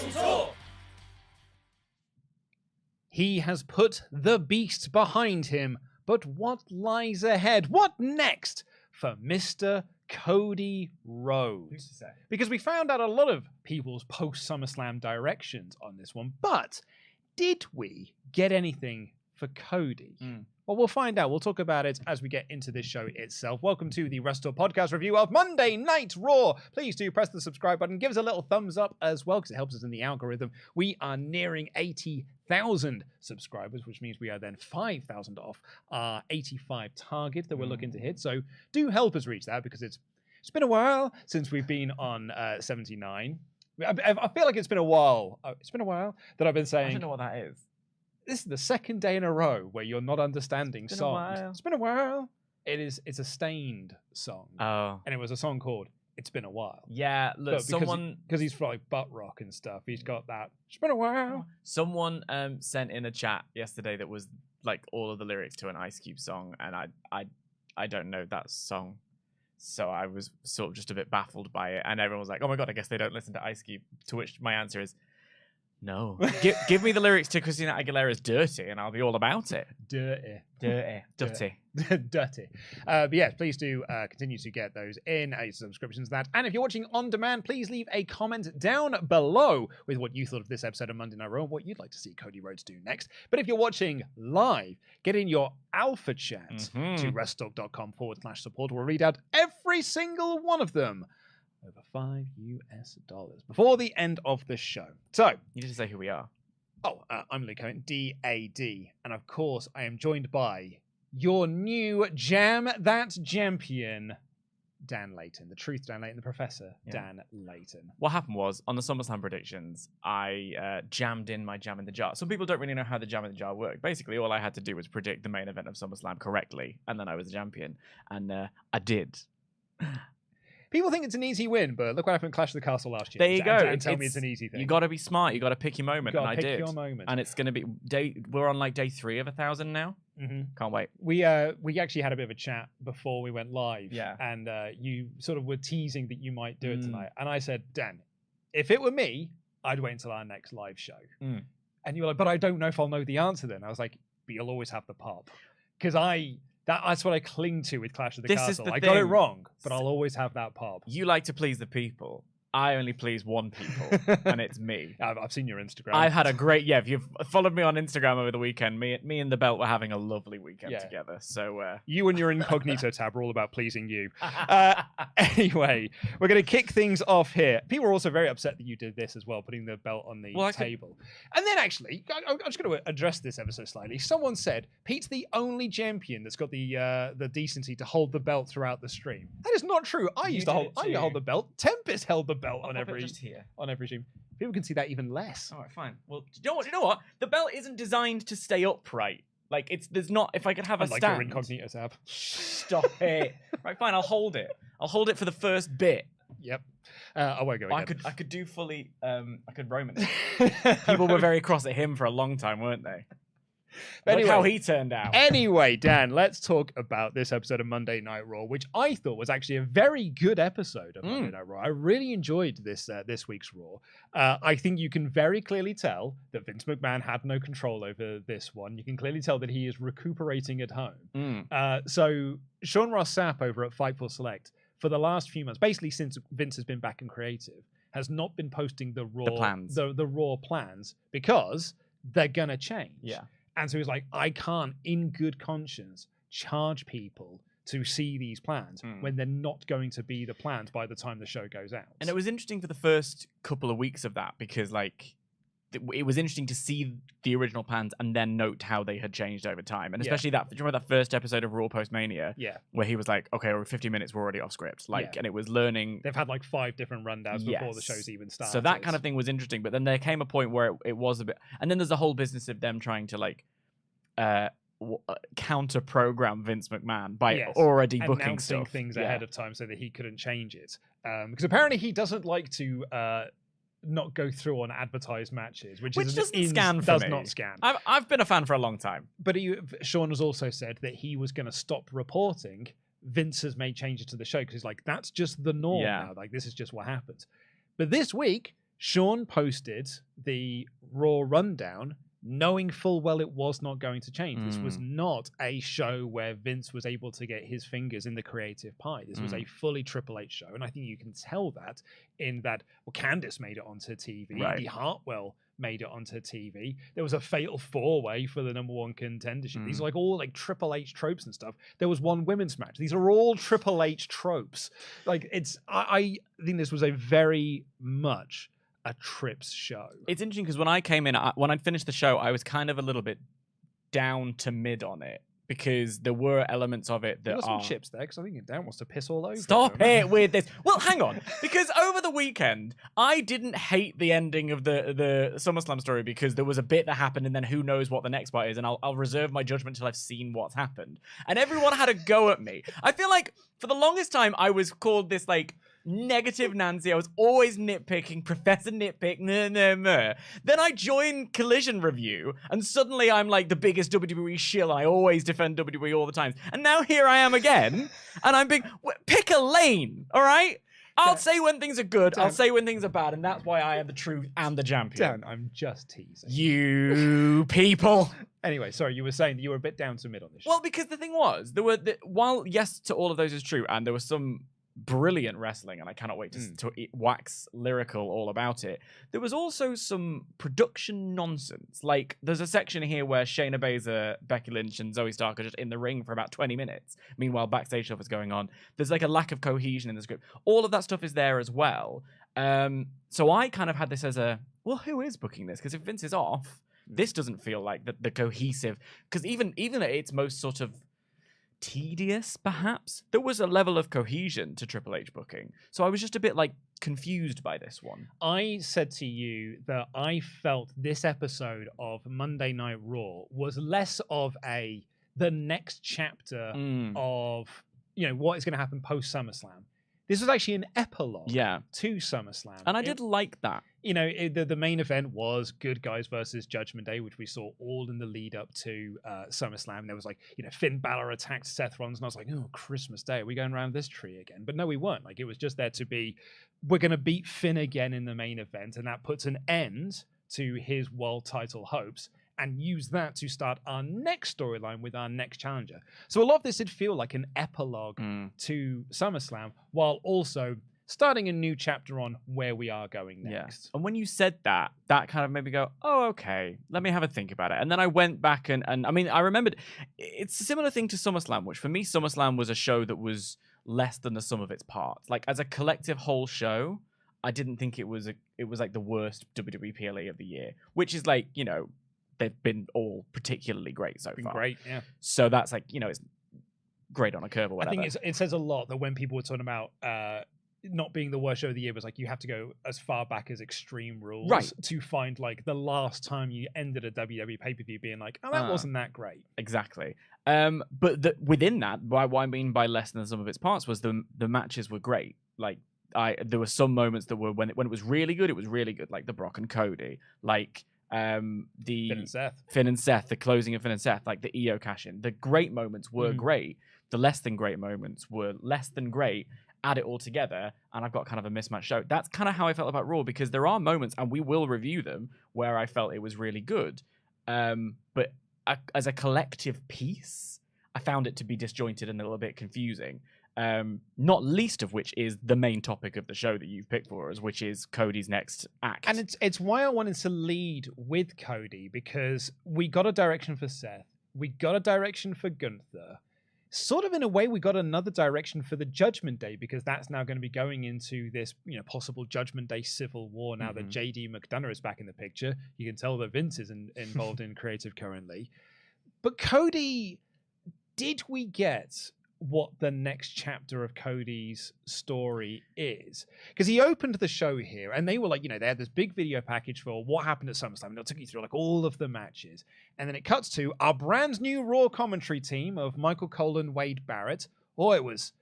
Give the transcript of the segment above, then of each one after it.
WrestleTalk. He has put the beast behind him, but what lies ahead? What next for Mr. Cody Rhodes? Because we found out a lot of people's post-SummerSlam directions on this one, but did we get anything for Cody? Well, we'll find out. We'll talk about it as we get into this show itself. Welcome to the WrestleTalk Podcast review of Monday Night Raw. Please do press the subscribe button. Give us a little thumbs up as well, because it helps us in the algorithm. We are nearing 80,000 subscribers, which means we are then 5,000 off our 85 target that we're looking to hit. So do help us reach that, because it's been a while since we've been on 79. I feel like it's been a while. It's been a while that I've been saying. I don't know what that is. This is the second day in a row where you're not understanding songs. It's been a while. It's a Stained song. Oh. And it was a song called It's Been a While. Yeah, look, because he's for like butt rock and stuff. He's got that. It's been a while. Someone sent in a chat yesterday that was like all of the lyrics to an Ice Cube song, and I don't know that song. So I was sort of just a bit baffled by it, and everyone was like, "Oh my god, I guess they don't listen to Ice Cube." To which my answer is, no. Give me the lyrics to Christina Aguilera's Dirty and I'll be all about it. Dirty. But yes, please do continue to get those in subscriptions. And if you're watching on demand, please leave a comment down below with what you thought of this episode of Monday Night Raw and what you'd like to see Cody Rhodes do next. But if you're watching live, get in your alpha chat to WrestleTalk.com/support. We'll read out every single one of them. Over $5 before the end of the show. So, you need to say who we are. Oh, I'm Luke Cohen, D-A-D. And of course, I am joined by your new Jam That Champion, Dan Layton. The Truth Dan Layton, the Professor Dan Layton. What happened was, on the SummerSlam predictions, I jammed in my Jam in the Jar. Some people don't really know how the Jam in the Jar worked. Basically, all I had to do was predict the main event of SummerSlam correctly, and then I was the champion. And I did. People think it's an easy win, but look what happened at Clash of the Castle last year. There you go. And tell me it's an easy thing. You got to be smart. You got to pick your moment, and I did. Pick your moment. And it's going to be we're on like day 3 of 1,000 now. Can't wait. We actually had a bit of a chat before we went live. Yeah. And you sort of were teasing that you might do it tonight, and I said, Dan, if it were me, I'd wait until our next live show. And you were like, but I don't know if I'll know the answer then. I was like, but you'll always have the pop, because that's what I cling to with Clash of the Castle. I got it wrong, but I'll always have that pop. You like to please the people. I only please one people, and it's me. I've seen your Instagram. I've had a great, if you've followed me on Instagram over the weekend, me and the Belt were having a lovely weekend together. So you and your incognito tab are all about pleasing you. Anyway, we're going to kick things off here. People are also very upset that you did this as well, putting the belt on the table. And then actually, I'm just going to address this ever so slightly. Someone said, Pete's the only champion that's got the decency to hold the belt throughout the stream. That is not true. I used to hold the belt. Tempest held the belt on every stream. People can see that even less. All right, fine. Well, do you know what? The belt isn't designed to stay upright. Like there's not. If I could have a stand. Like your incognito tab. Stop it. Right, fine. I'll hold it. I'll hold it for the first bit. Yep. I won't go again. I could do fully. I could Roman it. People were very cross at him for a long time, weren't they? But anyway, how he turned out. Anyway, Dan, let's talk about this episode of Monday Night Raw, which I thought was actually a very good episode of Monday Night Raw. I really enjoyed this week's Raw. I think you can very clearly tell that Vince McMahon had no control over this one. You can clearly tell that he is recuperating at home. So Sean Ross Sapp over at Fightful Select, for the last few months, basically since Vince has been back in creative, has not been posting the Raw plans because they're gonna change. Yeah. And so he's like, I can't, in good conscience, charge people to see these plans when they're not going to be the plans by the time the show goes out. And it was interesting for the first couple of weeks of that, because like it was interesting to see the original plans and then note how they had changed over time. And especially do you remember that first episode of Raw Post-Mania? Yeah. Where he was like, okay, we're 50 minutes, we're already off script. And it was learning. They've had like 5 different rundowns before the show's even started. So that kind of thing was interesting. But then there came a point where it was a bit, and then there's the whole business of them trying to like counter program Vince McMahon by already booking stuff. Things ahead of time so that he couldn't change it. Because apparently he doesn't like to not go through on advertised matches, which doesn't scan for me. Does not scan. I've been a fan for a long time. But Sean has also said that he was going to stop reporting Vince has made changes to the show because he's like, that's just the norm now. Like, this is just what happens. But this week, Sean posted the Raw rundown, knowing full well it was not going to change. This was not a show where Vince was able to get his fingers in the creative pie. This was a fully Triple H show, and I think you can tell that in that, well, Candice made it onto TV, Indy Hartwell made it onto TV. There was a fatal 4-way for the #1 contendership. These are like all like Triple H tropes and stuff. There was one women's match. These are all Triple H tropes. Like I think this was a very much a Trips show. It's interesting because when I came in, when I'd finished the show, I was kind of a little bit down to mid on it because there were elements of it that There some chips there because I think Dan wants to piss all over. Stop it with this. Well, hang on, because over the weekend I didn't hate the ending of the SummerSlam story because there was a bit that happened and then who knows what the next part is, and I'll reserve my judgment till I've seen what's happened. And everyone had a go at me. I feel like for the longest time I was called this like negative Nancy. I was always nitpicking, Professor Nitpick, Then I joined Collision Review, and suddenly I'm like the biggest WWE shill. I always defend WWE all the time. And now here I am again, and I'm big. Pick a lane, all right? I'll say when things are good, I'll say when things are bad, and that's why I am the truth and the champion. Dan, I'm just teasing. You people. Anyway, sorry, you were saying that you were a bit down to mid on this show. Well, because the thing was, there were while yes to all of those is true, and there was some brilliant wrestling, and I cannot wait to wax lyrical all about it. There was also some production nonsense. Like, there's a section here where Shayna Baszler, Becky Lynch, and Zoey Stark are just in the ring for about 20 minutes. Meanwhile, backstage stuff is going on. There's like a lack of cohesion in the script. All of that stuff is there as well. So I kind of had this as a, well, who is booking this? Because if Vince is off, this doesn't feel like the cohesive. Because even at its most sort of tedious, perhaps, there was a level of cohesion to Triple H booking. So I was just a bit like confused by this one. I said to you that I felt this episode of Monday Night Raw was less of the next chapter of, you know, what is going to happen post SummerSlam. This was actually an epilogue to SummerSlam. And I did like that. You know, the main event was Good Guys versus Judgment Day, which we saw all in the lead up to SummerSlam. There was like, you know, Finn Balor attacked Seth Rollins, and I was like, oh, Christmas Day, are we going around this tree again? But no, we weren't. Like, it was just there to be, we're going to beat Finn again in the main event, and that puts an end to his world title hopes, and use that to start our next storyline with our next challenger. So a lot of this did feel like an epilogue to SummerSlam, while also starting a new chapter on where we are going next. And when you said that kind of made me go, oh, okay, let me have a think about it. And then I went back and I mean, I remembered, it's a similar thing to SummerSlam, which for me, SummerSlam was a show that was less than the sum of its parts. Like, as a collective whole show, I didn't think it was like the worst WWE PLE of the year, which is like, you know, they've been all particularly great so far. Great, yeah. So that's like, you know, it's great on a curve or whatever. I think it says a lot that when people were talking about not being the worst show of the year, was like you have to go as far back as Extreme Rules to find like the last time you ended a WWE pay-per-view being like, oh, that wasn't that great. Exactly. But within that, what I mean by less than the sum of its parts was the matches were great. Like, there were some moments that were when it was really good, it was really good. Like the Brock and Cody, like the Finn and Seth, the closing of Finn and Seth, like the EO cash-in. The great moments were great. The less than great moments were less than great. Add it all together, and I've got kind of a mismatched show. That's kind of how I felt about Raw, because there are moments, and we will review them, where I felt it was really good. But as a collective piece, I found it to be disjointed and a little bit confusing. Not least of which is the main topic of the show that you've picked for us, which is Cody's next act. And it's why I wanted to lead with Cody, because we got a direction for Seth, we got a direction for Gunther. Sort of in a way, we got another direction for the Judgment Day, because that's now going to be going into this, you know, possible Judgment Day civil war now that JD McDonough is back in the picture. You can tell that Vince is involved in creative currently. But Cody, did we get what the next chapter of Cody's story is? Because he opened the show here and they were like, you know, they had this big video package for what happened at SummerSlam, and it took you through like all of the matches, and then it cuts to our brand new Raw commentary team of Michael Cole and Wade Barrett. Oh, it was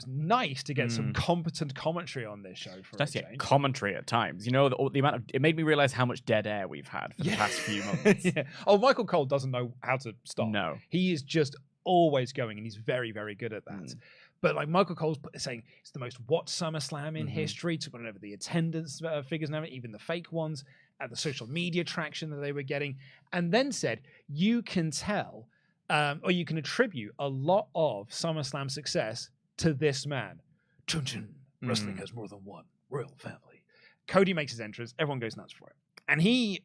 nice to get some competent commentary on this show for a change. Commentary at times, you know, the amount of, it made me realize how much dead air we've had for the past few months. Oh, Michael Cole doesn't know how to stop. No, he is just always going, and he's very, very good at that. But like Michael Cole's saying it's the most watched SummerSlam in history, took on over the attendance figures and everything, even the fake ones, at the social media traction that they were getting, and then said you can tell, or you can attribute a lot of SummerSlam success to this man. Chun chun. Wrestling has more than one royal family. Cody makes his entrance. Everyone goes nuts for it. And he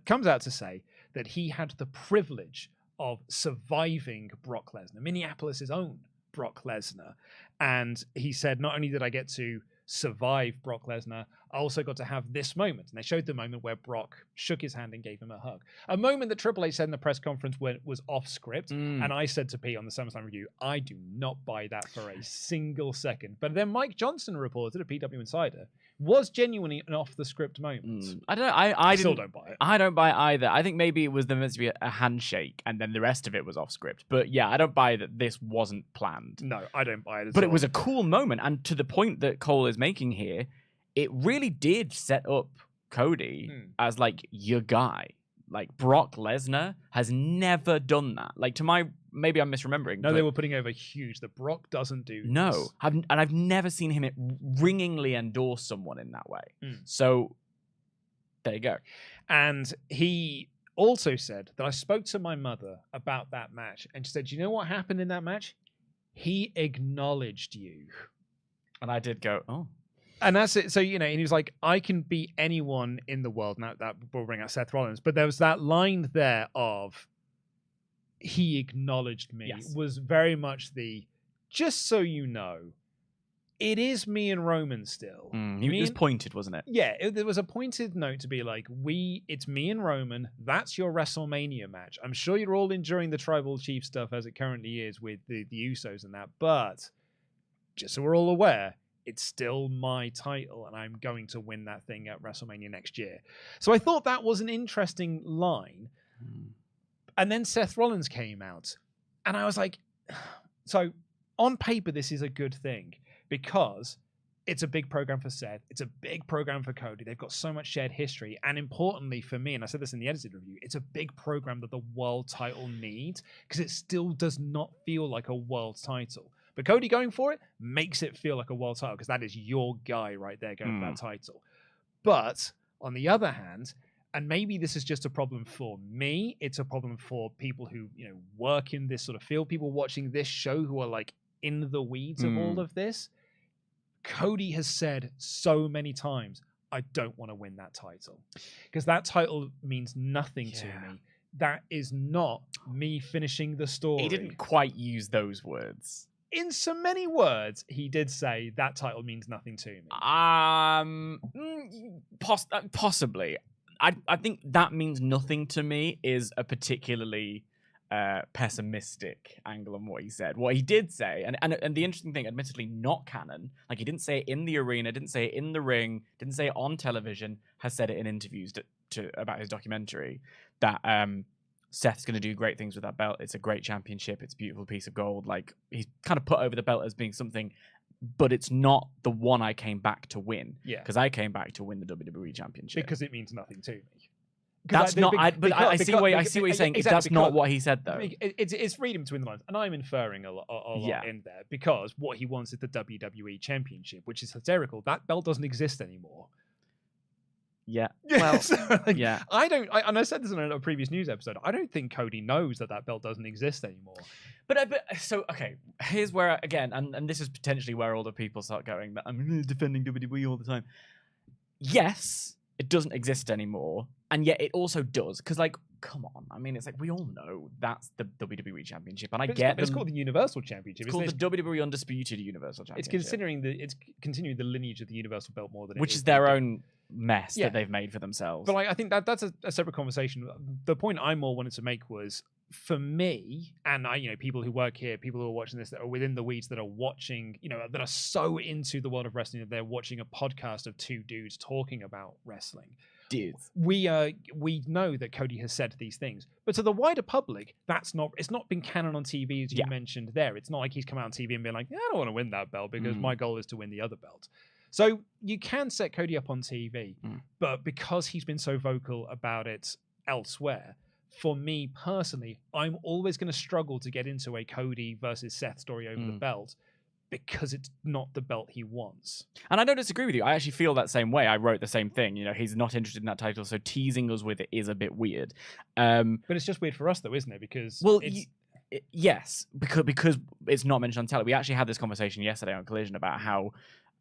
comes out to say that he had the privilege of surviving Brock Lesnar, Minneapolis' own Brock Lesnar. And he said, not only did I get to survive Brock Lesnar, I also got to have this moment. And they showed the moment where Brock shook his hand and gave him a hug. A moment that Triple H said in the press conference was off script. And I said to Pete on the SummerSlam review, I do not buy that for a single second. But then Mike Johnson reported, a PW Insider, was genuinely an off the script moment. I don't know. I still don't buy it. I don't buy it either. I think maybe it was meant to be a handshake and then the rest of it was off script. But yeah, I don't buy that this wasn't planned. No, I don't buy it at But all. it was a cool moment. And to the point that Cole is making here, it really did set up Cody as like your guy. Like Brock Lesnar has never done that. Like to my, maybe I'm misremembering. No, they were putting over huge. That Brock doesn't do. No, this. I've never seen him ringingly endorse someone in that way. So there you go. And he also said that I spoke to my mother about that match, and she said, "You know what happened in that match? He acknowledged you." And I did go, oh. And that's it. So, and he was like, I can beat anyone in the world. Now that will bring out Seth Rollins. But there was that line there of he acknowledged me. Yes. Was very much the, just so you know, it is me and Roman still. It was pointed, wasn't it? Yeah, there was a pointed note to be like, it's me and Roman. That's your WrestleMania match. I'm sure you're all enjoying the Tribal Chief stuff as it currently is with the Usos and that. But just so we're all aware, it's still my title, and I'm going to win that thing at WrestleMania next year. So I thought that was an interesting line. And then Seth Rollins came out, and I was like, so on paper, this is a good thing because it's a big program for Seth. It's a big program for Cody. They've got so much shared history. And importantly for me, and I said this in the edited review, it's a big program that the world title needs because it still does not feel like a world title. But Cody going for it makes it feel like a world title because that is your guy right there going for that title. But on the other hand, and maybe this is just a problem for me, it's a problem for people who work in this sort of field, people watching this show who are like in the weeds of all of this. Cody has said so many times, I don't want to win that title because that title means nothing to me. That is not me finishing the story. He didn't quite use those words. In so many words, he did say that title means nothing to me. Possibly. I think that means nothing to me is a particularly pessimistic angle on what he said. What he did say, and the interesting thing, admittedly not canon, like he didn't say it in the arena, didn't say it in the ring, didn't say it on television, has said it in interviews about his documentary, that Seth's going to do great things with that belt. It's a great championship. It's a beautiful piece of gold. Like he's kind of put over the belt as being something, but it's not the one I came back to win. Yeah. Because I came back to win the WWE Championship. Because it means nothing to me. That's not. I see what you're saying. Exactly, that's not what he said, though. It's reading between the lines, and I'm inferring a lot in there because what he wants is the WWE Championship, which is hysterical. That belt doesn't exist anymore. Yeah. Well, yeah. And I said this in a previous news episode. I don't think Cody knows that belt doesn't exist anymore. But so, okay, here's where, again, and this is potentially where all the people start going, that I'm defending WWE all the time. Yes, it doesn't exist anymore, and yet it also does. Because, like, come on. I mean, it's like, we all know that's the WWE Championship, and it's called the Universal Championship. It's called the WWE Undisputed Universal Championship. It's continuing the lineage of the Universal belt more than which is their own mess that they've made for themselves. But I think that's a separate conversation. The point I more wanted to make was, for me, and people who work here, people who are watching this that are within the weeds, that are watching, that are so into the world of wrestling that they're watching a podcast of two dudes talking about wrestling. Dudes. We know that Cody has said these things, but to the wider public, it's not been canon on TV as you mentioned there. It's not like he's come out on TV and been like, I don't want to win that belt because my goal is to win the other belt. So you can set Cody up on TV, but because he's been so vocal about it elsewhere, for me personally, I'm always going to struggle to get into a Cody versus Seth story over the belt because it's not the belt he wants. And I don't disagree with you. I actually feel that same way. I wrote the same thing. You know, he's not interested in that title, so teasing us with it is a bit weird. But it's just weird for us, though, isn't it? Because yes, because it's not mentioned on tele. We actually had this conversation yesterday on Collision about how,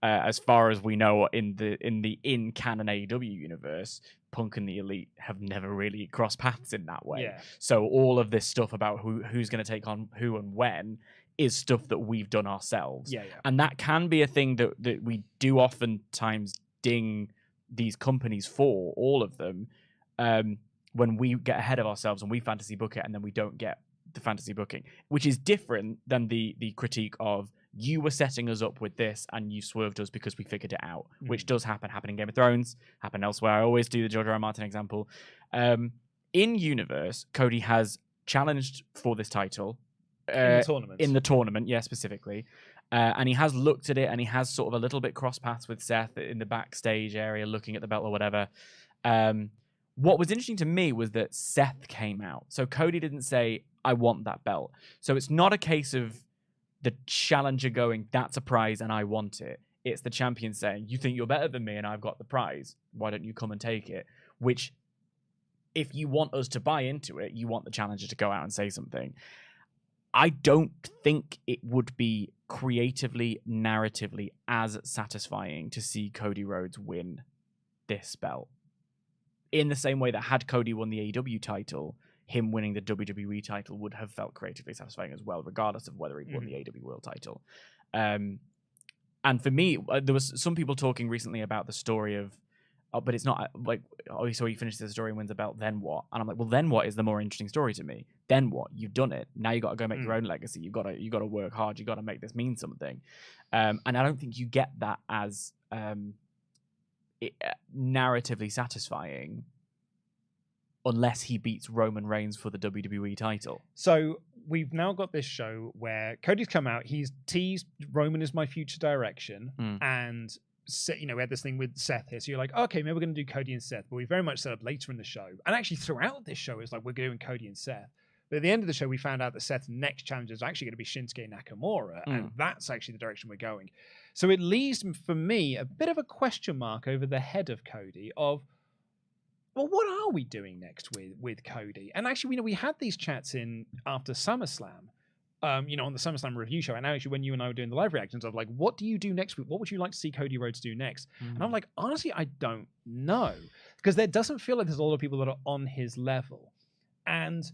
as far as we know, in the canon AEW universe, Punk and the Elite have never really crossed paths in that way. Yeah. So all of this stuff about who's going to take on who and when is stuff that we've done ourselves. Yeah. And that can be a thing that we do oftentimes ding these companies for, all of them, when we get ahead of ourselves and we fantasy book it and then we don't get the fantasy booking, which is different than the critique of you were setting us up with this and you swerved us because we figured it out, which does happen in Game of Thrones, happen elsewhere. I always do the George R. R. Martin example. In universe, Cody has challenged for this title in the tournament, yeah, specifically. And he has looked at it and he has sort of a little bit cross paths with Seth in the backstage area looking at the belt or whatever. What was interesting to me was that Seth came out. So Cody didn't say, I want that belt. So it's not a case of the challenger going, that's a prize and I want it. It's the champion saying, you think you're better than me and I've got the prize. Why don't you come and take it? Which, if you want us to buy into it, you want the challenger to go out and say something. I don't think it would be creatively, narratively as satisfying to see Cody Rhodes win this belt. In the same way that had Cody won the AEW title, him winning the WWE title would have felt creatively satisfying as well, regardless of whether he won the AEW World title. And for me, there was some people talking recently about the story of, but it's not like, oh, so he finishes the story and wins a belt, then what? And I'm like, well, then what is the more interesting story to me? Then what? You've done it. Now you got to go make your own legacy. You got to work hard. You got to make this mean something. And I don't think you get that as narratively satisfying unless he beats Roman Reigns for the WWE title. So we've now got this show where Cody's come out. He's teased Roman is my future direction, and we had this thing with Seth here. So you're like, okay, maybe we're going to do Cody and Seth, but we very much set up later in the show. And actually, throughout this show, it's like we're doing Cody and Seth. But at the end of the show, we found out that Seth's next challenger is actually going to be Shinsuke Nakamura, and that's actually the direction we're going. So it leaves, for me, a bit of a question mark over the head of Cody of, well, what are we doing next with Cody? And actually, we had these chats in after SummerSlam, on the SummerSlam review show. And actually, when you and I were doing the live reactions of like, what do you do next week? What would you like to see Cody Rhodes do next? And I'm like, honestly, I don't know, because there doesn't feel like there's a lot of people that are on his level. And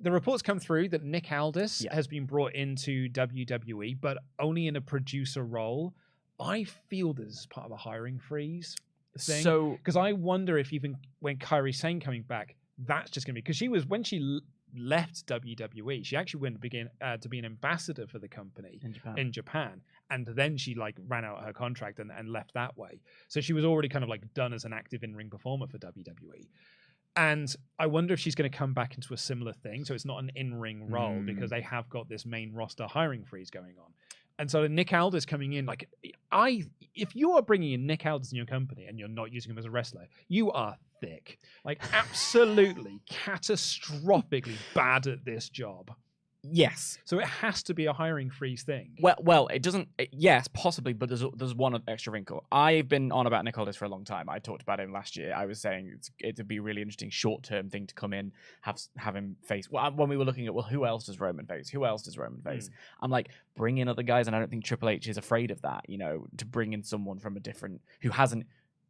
the reports come through that Nick Aldis has been brought into WWE, but only in a producer role. I feel this is part of a hiring freeze thing. So, because I wonder if even when Kairi Sane coming back, that's just going to be, because she was, when she left WWE, she actually went to be an ambassador for the company in Japan. And then she ran out her contract and left that way. So she was already kind of done as an active in-ring performer for WWE. And I wonder if she's going to come back into a similar thing. So it's not an in-ring role, because they have got this main roster hiring freeze going on. And so Nick Aldis coming in, if you are bringing in Nick Aldis in your company and you're not using him as a wrestler, you are thick. Absolutely, catastrophically bad at this job. Yes. So it has to be a hiring freeze thing. Well, it doesn't. Yes, possibly, but there's one extra wrinkle. I've been on about Nick Aldis for a long time. I talked about him last year. I was saying it'd be a really interesting short-term thing to come in, have him face. Well, when we were looking at, who else does Roman face? Who else does Roman face? I'm like, bring in other guys, and I don't think Triple H is afraid of that. To bring in someone from a different, who hasn't.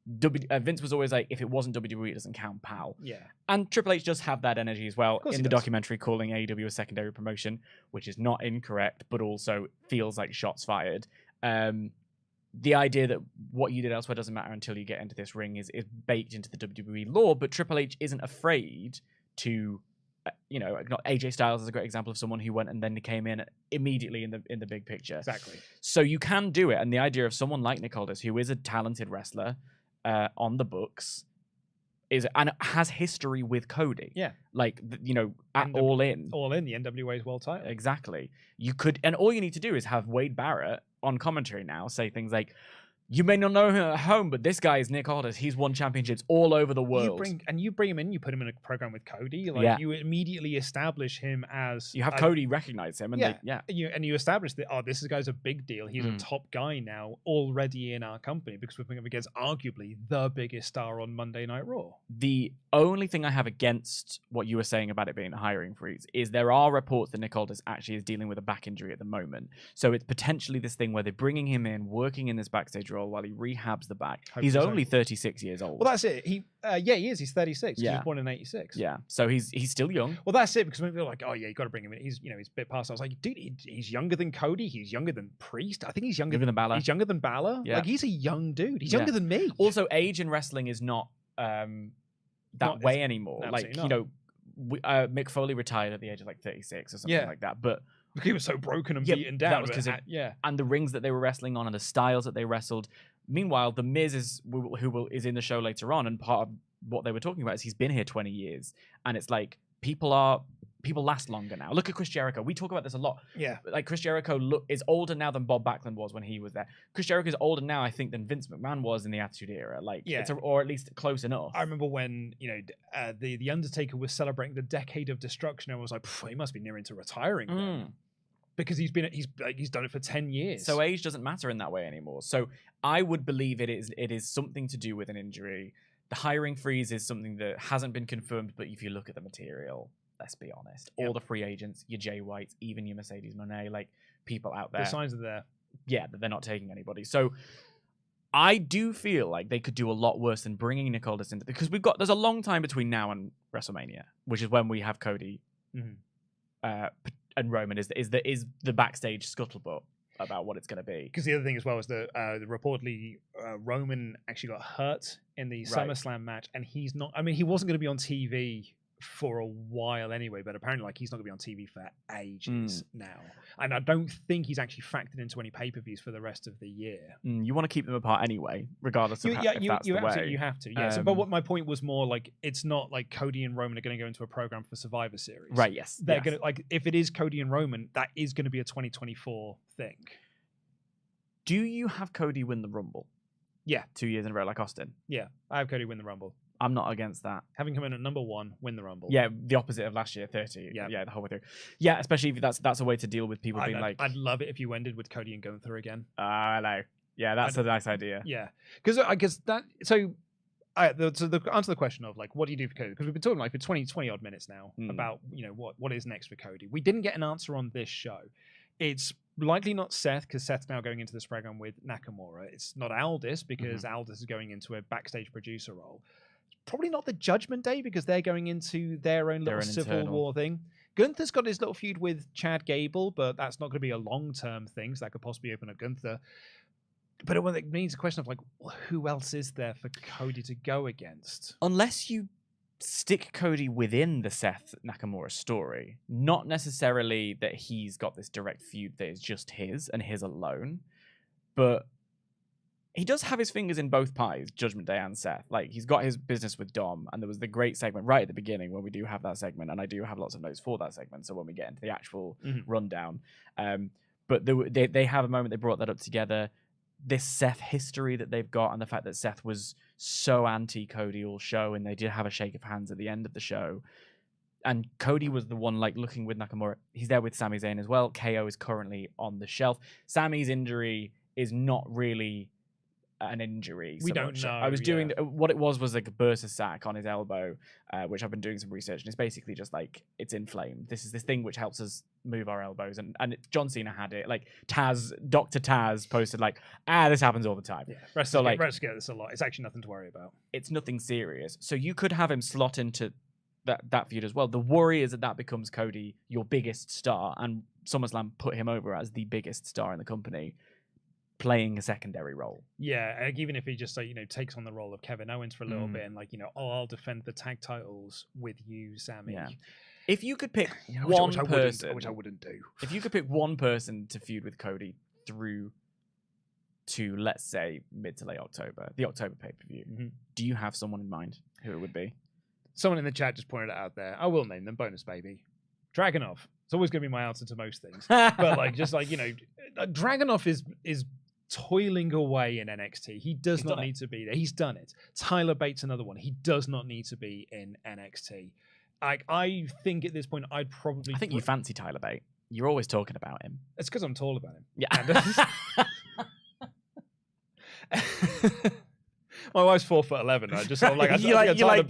Vince was always like, if it wasn't WWE, it doesn't count, pal. Yeah. And Triple H does have that energy as well in the does. documentary, calling AEW a secondary promotion, which is not incorrect, but also feels like shots fired. The idea that what you did elsewhere doesn't matter until you get into this ring is baked into the WWE lore, but Triple H isn't afraid to, AJ Styles is a great example of someone who went and then came in immediately in the big picture. Exactly. So you can do it, and the idea of someone like Nick Aldis, who is a talented wrestler, on the books, and has history with Cody. Yeah. All In. All In, the NWA's world title. Exactly. You could, and all you need to do is have Wade Barrett on commentary now say things like, You may not know him at home, but this guy is Nick Aldis. He's won championships all over the world. You bring him in, you put him in a program with Cody. Like you immediately establish him as you have Cody recognize him, and you establish that this guy's a big deal. He's a top guy now already in our company because we're putting him against arguably the biggest star on Monday Night Raw. The only thing I have against what you were saying about it being a hiring freeze is there are reports that Nick Aldis actually is dealing with a back injury at the moment. So it's potentially this thing where they're bringing him in, working in this backstage role while he rehabs the back. He's only 36 years old. Well, that's it. He is. He's 36. He was born in 86. Yeah, so he's still young. Well, that's it, because when people are like, oh yeah, you got to bring him in. He's he's a bit past. I was like, dude, he's younger than Cody. He's younger than Priest. I think he's younger than Balor. He's younger than Balor. Yeah. Like, he's a young dude. He's younger than me. Also, age in wrestling is not that way anymore. Like, Mick Foley retired at the age of like 36 or something like that. But he was so broken and beaten down. That was because and the rings that they were wrestling on and the styles that they wrestled. Meanwhile, The Miz is in the show later on, and part of what they were talking about is he's been here 20 years, and it's like people last longer now. Look at Chris Jericho. We talk about this a lot. Yeah, like Chris Jericho is older now than Bob Backlund was when he was there. Chris Jericho is older now, I think, than Vince McMahon was in the Attitude Era. Like, or at least close enough. I remember when the Undertaker was celebrating the decade of destruction, and I was like, he must be nearing to retiring then. Because he's done it for 10 years. So age doesn't matter in that way anymore. So I would believe it is something to do with an injury. The hiring freeze is something that hasn't been confirmed, but if you look at the material, let's be honest, all the free agents, your Jay Whites, even your Mercedes Moné, like people out there, the signs are there. Yeah, that they're not taking anybody. So I do feel like they could do a lot worse than bringing Nick Aldis into, because there's a long time between now and WrestleMania, which is when we have Cody. And Roman is the backstage scuttlebutt about what it's going to be. Because the other thing as well is that reportedly Roman actually got hurt in the SummerSlam match, and he's not. I mean, he wasn't going to be on TV for a while anyway, but apparently like he's not going to be on TV for ages now, and I don't think he's actually factored into any pay-per-views for the rest of the year. You want to keep them apart anyway, regardless of if that's the way. You have to, yes. But what my point was more like, it's not like Cody and Roman are going to go into a program for Survivor Series, right? Yes, they're going to, like, if it is Cody and Roman, that is going to be a 2024 thing. Do you have Cody win the Rumble? Yeah, 2 years in a row, like Austin. Yeah, I have Cody win the Rumble. I'm not against that. Having come in at number 1, win the Rumble. Yeah, the opposite of last year, 30. Yeah, the whole way through. Yeah, especially if that's a way to deal with people being like... I'd love it if you ended with Cody and Gunther again. Hello. Yeah, that's a nice idea. Yeah. Because I guess that... So the answer to the question of, like, what do you do for Cody? Because we've been talking, like, for 20 odd minutes now about, what is next for Cody. We didn't get an answer on this show. It's likely not Seth, because Seth's now going into this program with Nakamura. It's not Aldis, because Aldis is going into a backstage producer role. Probably not the Judgment Day, because they're going into their own little civil war thing. Gunther's got his little feud with Chad Gable, but that's not going to be a long-term thing, so that could possibly open up Gunther. But it means a question of, like, who else is there for Cody to go against? Unless you stick Cody within the Seth Nakamura story, not necessarily that he's got this direct feud that is just his and his alone, but he does have his fingers in both pies, Judgment Day and Seth. Like, he's got his business with Dom, and there was the great segment right at the beginning when we do have that segment, and I do have lots of notes for that segment, so when we get into the actual rundown. But they have a moment, they brought that up together. This Seth history that they've got, and the fact that Seth was so anti-Cody all show, and they did have a shake of hands at the end of the show. And Cody was the one, like, looking with Nakamura. He's there with Sami Zayn as well. KO is currently on the shelf. Sami's injury is not really an injury. We don't know. I was doing what it was like a bursa sac on his elbow, which I've been doing some research, and it's basically just like it's inflamed. This is this thing which helps us move our elbows, and John Cena had it. Like Dr. Taz posted like, this happens all the time. Yeah, wrestlers get this a lot. It's actually nothing to worry about. It's nothing serious. So you could have him slot into that feud as well. The worry is that becomes Cody, your biggest star, and SummerSlam put him over as the biggest star in the company, playing a secondary role. Yeah, like, even if he just, like, takes on the role of Kevin Owens for a little bit, and, like, I'll defend the tag titles with you, Sami. Yeah. If you could pick one person, which I wouldn't do. If you could pick one person to feud with Cody through to, let's say, mid to late October, the October pay-per-view, do you have someone in mind who it would be? Someone in the chat just pointed it out there. I will name them. Bonus baby. Dragunov. It's always going to be my answer to most things. But, like, just like, Dragunov is toiling away in NXT. He does not need to be there. He's done it. Tyler Bates, another one. He does not need to be in NXT. I think at this point, I'd probably... I think you fancy Tyler Bate. You're always talking about him. It's because I'm tall about him. Yeah. My wife's 4'11". I just sort of like I look at Tyler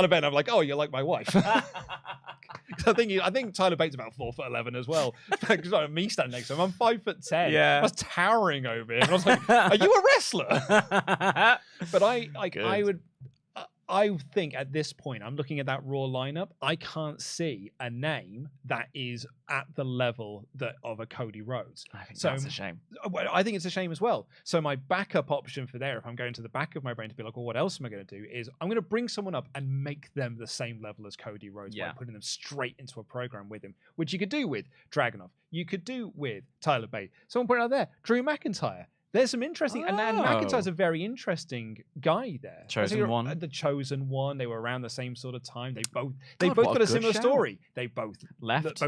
Bate and I'm like, oh, you're like my wife. I think Tyler Bate's about 4'11" as well. Because like me standing next to him, I'm 5'10". Yeah. I was towering over him. I was like, are you a wrestler? But I think at this point, I'm looking at that Raw lineup. I can't see a name that is at the level of a Cody Rhodes. I think that's a shame. I think it's a shame as well. So my backup option for there, if I'm going to the back of my brain to be like, well, what else am I going to do? Is I'm going to bring someone up and make them the same level as Cody Rhodes by putting them straight into a program with him, which you could do with Dragunov. You could do with Tyler Bate. Someone pointed out there, Drew McIntyre. There's some interesting, and McIntyre's a very interesting guy there. Chosen one, the chosen one. They were around the same sort of time. They both got a similar story. They both left,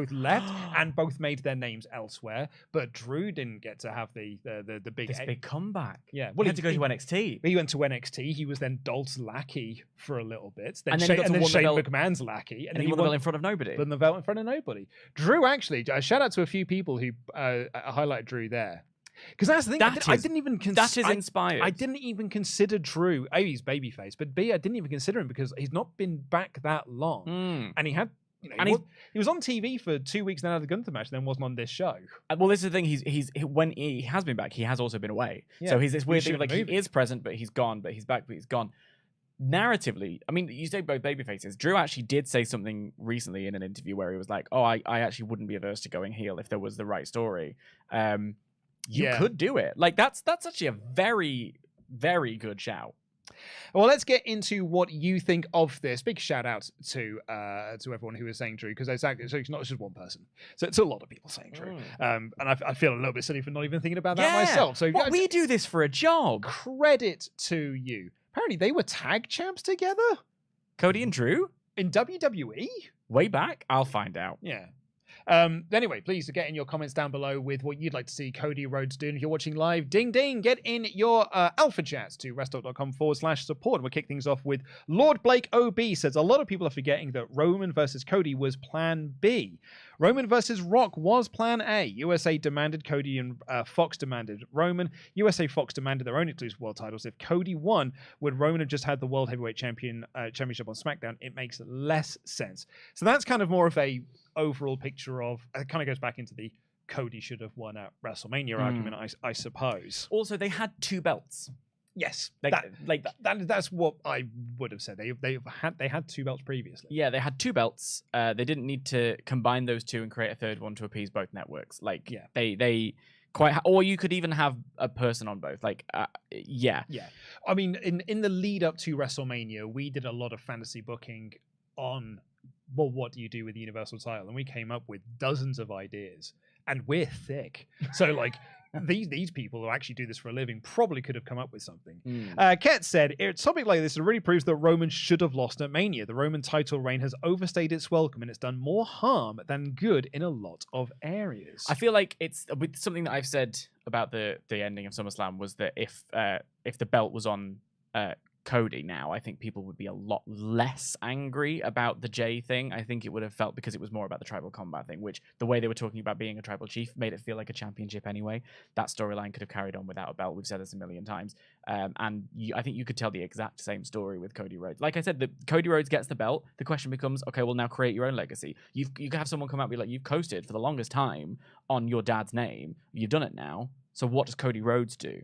and both made their names elsewhere. But Drew didn't get to have the big comeback. Yeah, well, he had to go to NXT. He went to NXT. He was then Dolph's lackey for a little bit. Then and then Shane McMahon's lackey, and then he won the belt in front of nobody. Won the belt in front of nobody. Drew actually. Shout out to a few people who highlighted Drew there. Because that's the thing. I didn't even consider. That is inspired. I didn't even consider Drew. A, he's babyface, but B, I didn't even consider him because he's not been back that long, and he had. He was on TV for 2 weeks and had a Gunther match, then wasn't on this show. Well, this is the thing. He's when he has been back, he has also been away. Yeah. So he's this weird thing. Like he is present, but he's gone. But he's back, but he's gone. Narratively, I mean, you say both babyfaces. Drew actually did say something recently in an interview where he was like, "Oh, I actually wouldn't be averse to going heel if there was the right story." You could do it. Like that's actually a very, very good shout. Well, let's get into what you think of this. Big shout out to everyone who is saying Drew, because it's not just one person. So it's a lot of people saying Drew. And I feel a little bit silly for not even thinking about that myself. So we do this for a job. Credit to you. Apparently they were tag champs together. Cody and Drew? In WWE? Way back? I'll find out. Yeah. Anyway, please get in your comments down below with what you'd like to see Cody Rhodes doing. If you're watching live, ding ding, get in your alpha chats to WrestleTalk.com/support. We'll kick things off with Lord Blake OB says a lot of people are forgetting that Roman versus Cody was plan B. Roman versus Rock was plan A. USA demanded Cody and Fox demanded Roman. USA Fox demanded their own exclusive world titles. If Cody won, would Roman have just had the World Heavyweight Championship on SmackDown? It makes less sense. So that's kind of more of a overall picture of it. Kind of goes back into the Cody should have won at WrestleMania argument, I suppose. Also, they had two belts. Yes, that's what I would have said. They had two belts previously. Yeah, they had two belts. They didn't need to combine those two and create a third one to appease both networks. They quite, or you could even have a person on both. Yeah. I mean, in the lead up to WrestleMania, we did a lot of fantasy booking on, well, what do you do with the Universal title? And we came up with dozens of ideas, and we're thick. So these people who actually do this for a living probably could have come up with something. Ket said, something like this really proves that Roman should have lost at Mania. The Roman title reign has overstayed its welcome, and it's done more harm than good in a lot of areas. I feel like it's something that I've said about the ending of SummerSlam was that if the belt was on Cody now, I think people would be a lot less angry about the Jay thing. I think it would have felt, because it was more about the tribal combat thing, which the way they were talking about being a tribal chief made it feel like a championship anyway. That storyline could have carried on without a belt. We've said this a million times. I think you could tell the exact same story with Cody Rhodes. Like I said, Cody Rhodes gets the belt. The question becomes, okay, well, now create your own legacy. You can have someone come out and be like, you've coasted for the longest time on your dad's name. You've done it now. So what does Cody Rhodes do?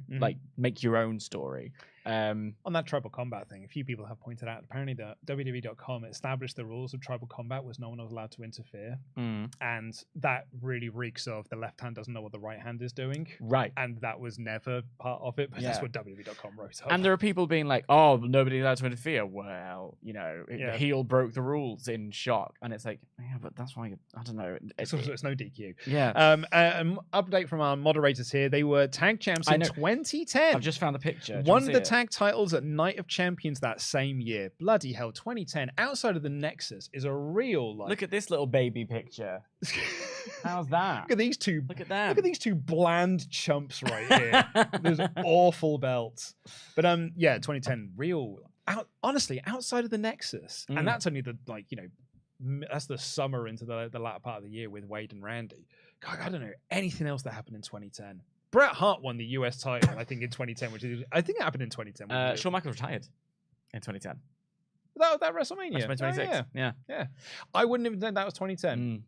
Make your own story. On that tribal combat thing, a few people have pointed out, apparently that WWE.com established the rules of tribal combat was no one was allowed to interfere. And that really reeks of the left hand doesn't know what the right hand is doing. Right. And that was never part of it, but that's what WWE.com wrote up. And there are people being like, oh, nobody allowed to interfere. Well, the heel broke the rules in shock. And it's like, yeah, but that's why, I don't know. It's no DQ. Yeah. Update from our moderators here. They were tag champs in 2010. I've just found the picture. Won the tag titles at Night of Champions that same year. Bloody hell, 2010, outside of the Nexus, is a real Look at this little baby picture. How's that? Look at these two. Look at them. Look at these two bland chumps right here. Those awful belts. But yeah, 2010 real. Honestly, outside of the Nexus, and that's only the that's the summer into the latter part of the year with Wade and Randy. God, I don't know anything else that happened in 2010. Bret Hart won the US title, I think, in 2010, I think it happened in 2010. Shawn Michaels retired in 2010. That WrestleMania. WrestleMania 26. Yeah. I wouldn't have known that was 2010.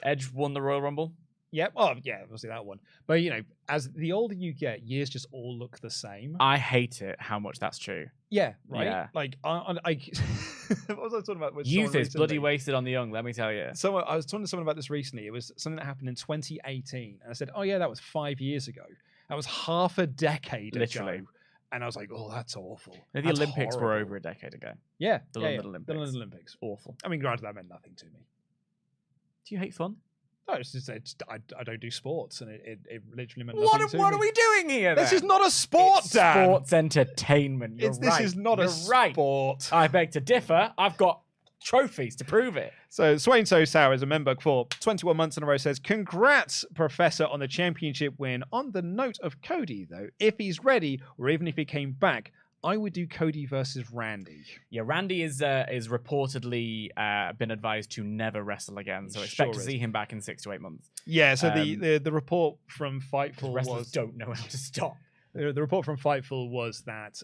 Edge won the Royal Rumble. Yeah. Oh, yeah. Obviously that one. But as the older you get, years just all look the same. I hate it how much that's true. Yeah. Right. Yeah. Like what was I talking about? With Youth is bloody wasted on the young. Let me tell you. So I was talking to someone about this recently. It was something that happened in 2018, and I said, "Oh yeah, that was 5 years ago. That was half a decade Literally." ago." And I was like, "Oh, that's awful." The That's Olympics were horrible. over a decade ago. Yeah. The yeah, London yeah. Olympics. The London Olympics. Awful. I mean, granted, that meant nothing to me. Do you hate fun? No, it's just I don't do sports, and it literally meant What nothing to are me. we doing here? This then? is not a sport, It's Dan. sports entertainment. You're This right. is not You're a right. sport. I beg to differ. I've got trophies to prove it. So Swain So Sour is a member for 21 months in a row, says, "Congrats, Professor, on the championship win. On the note of Cody, though, if he's ready, or even if he came back, I would do Cody versus Randy." Yeah, Randy is reportedly been advised to never wrestle again, so expect to see him back in 6 to 8 months. Yeah, so the report from Fightful Wrestlers don't know how to stop. The report from Fightful was that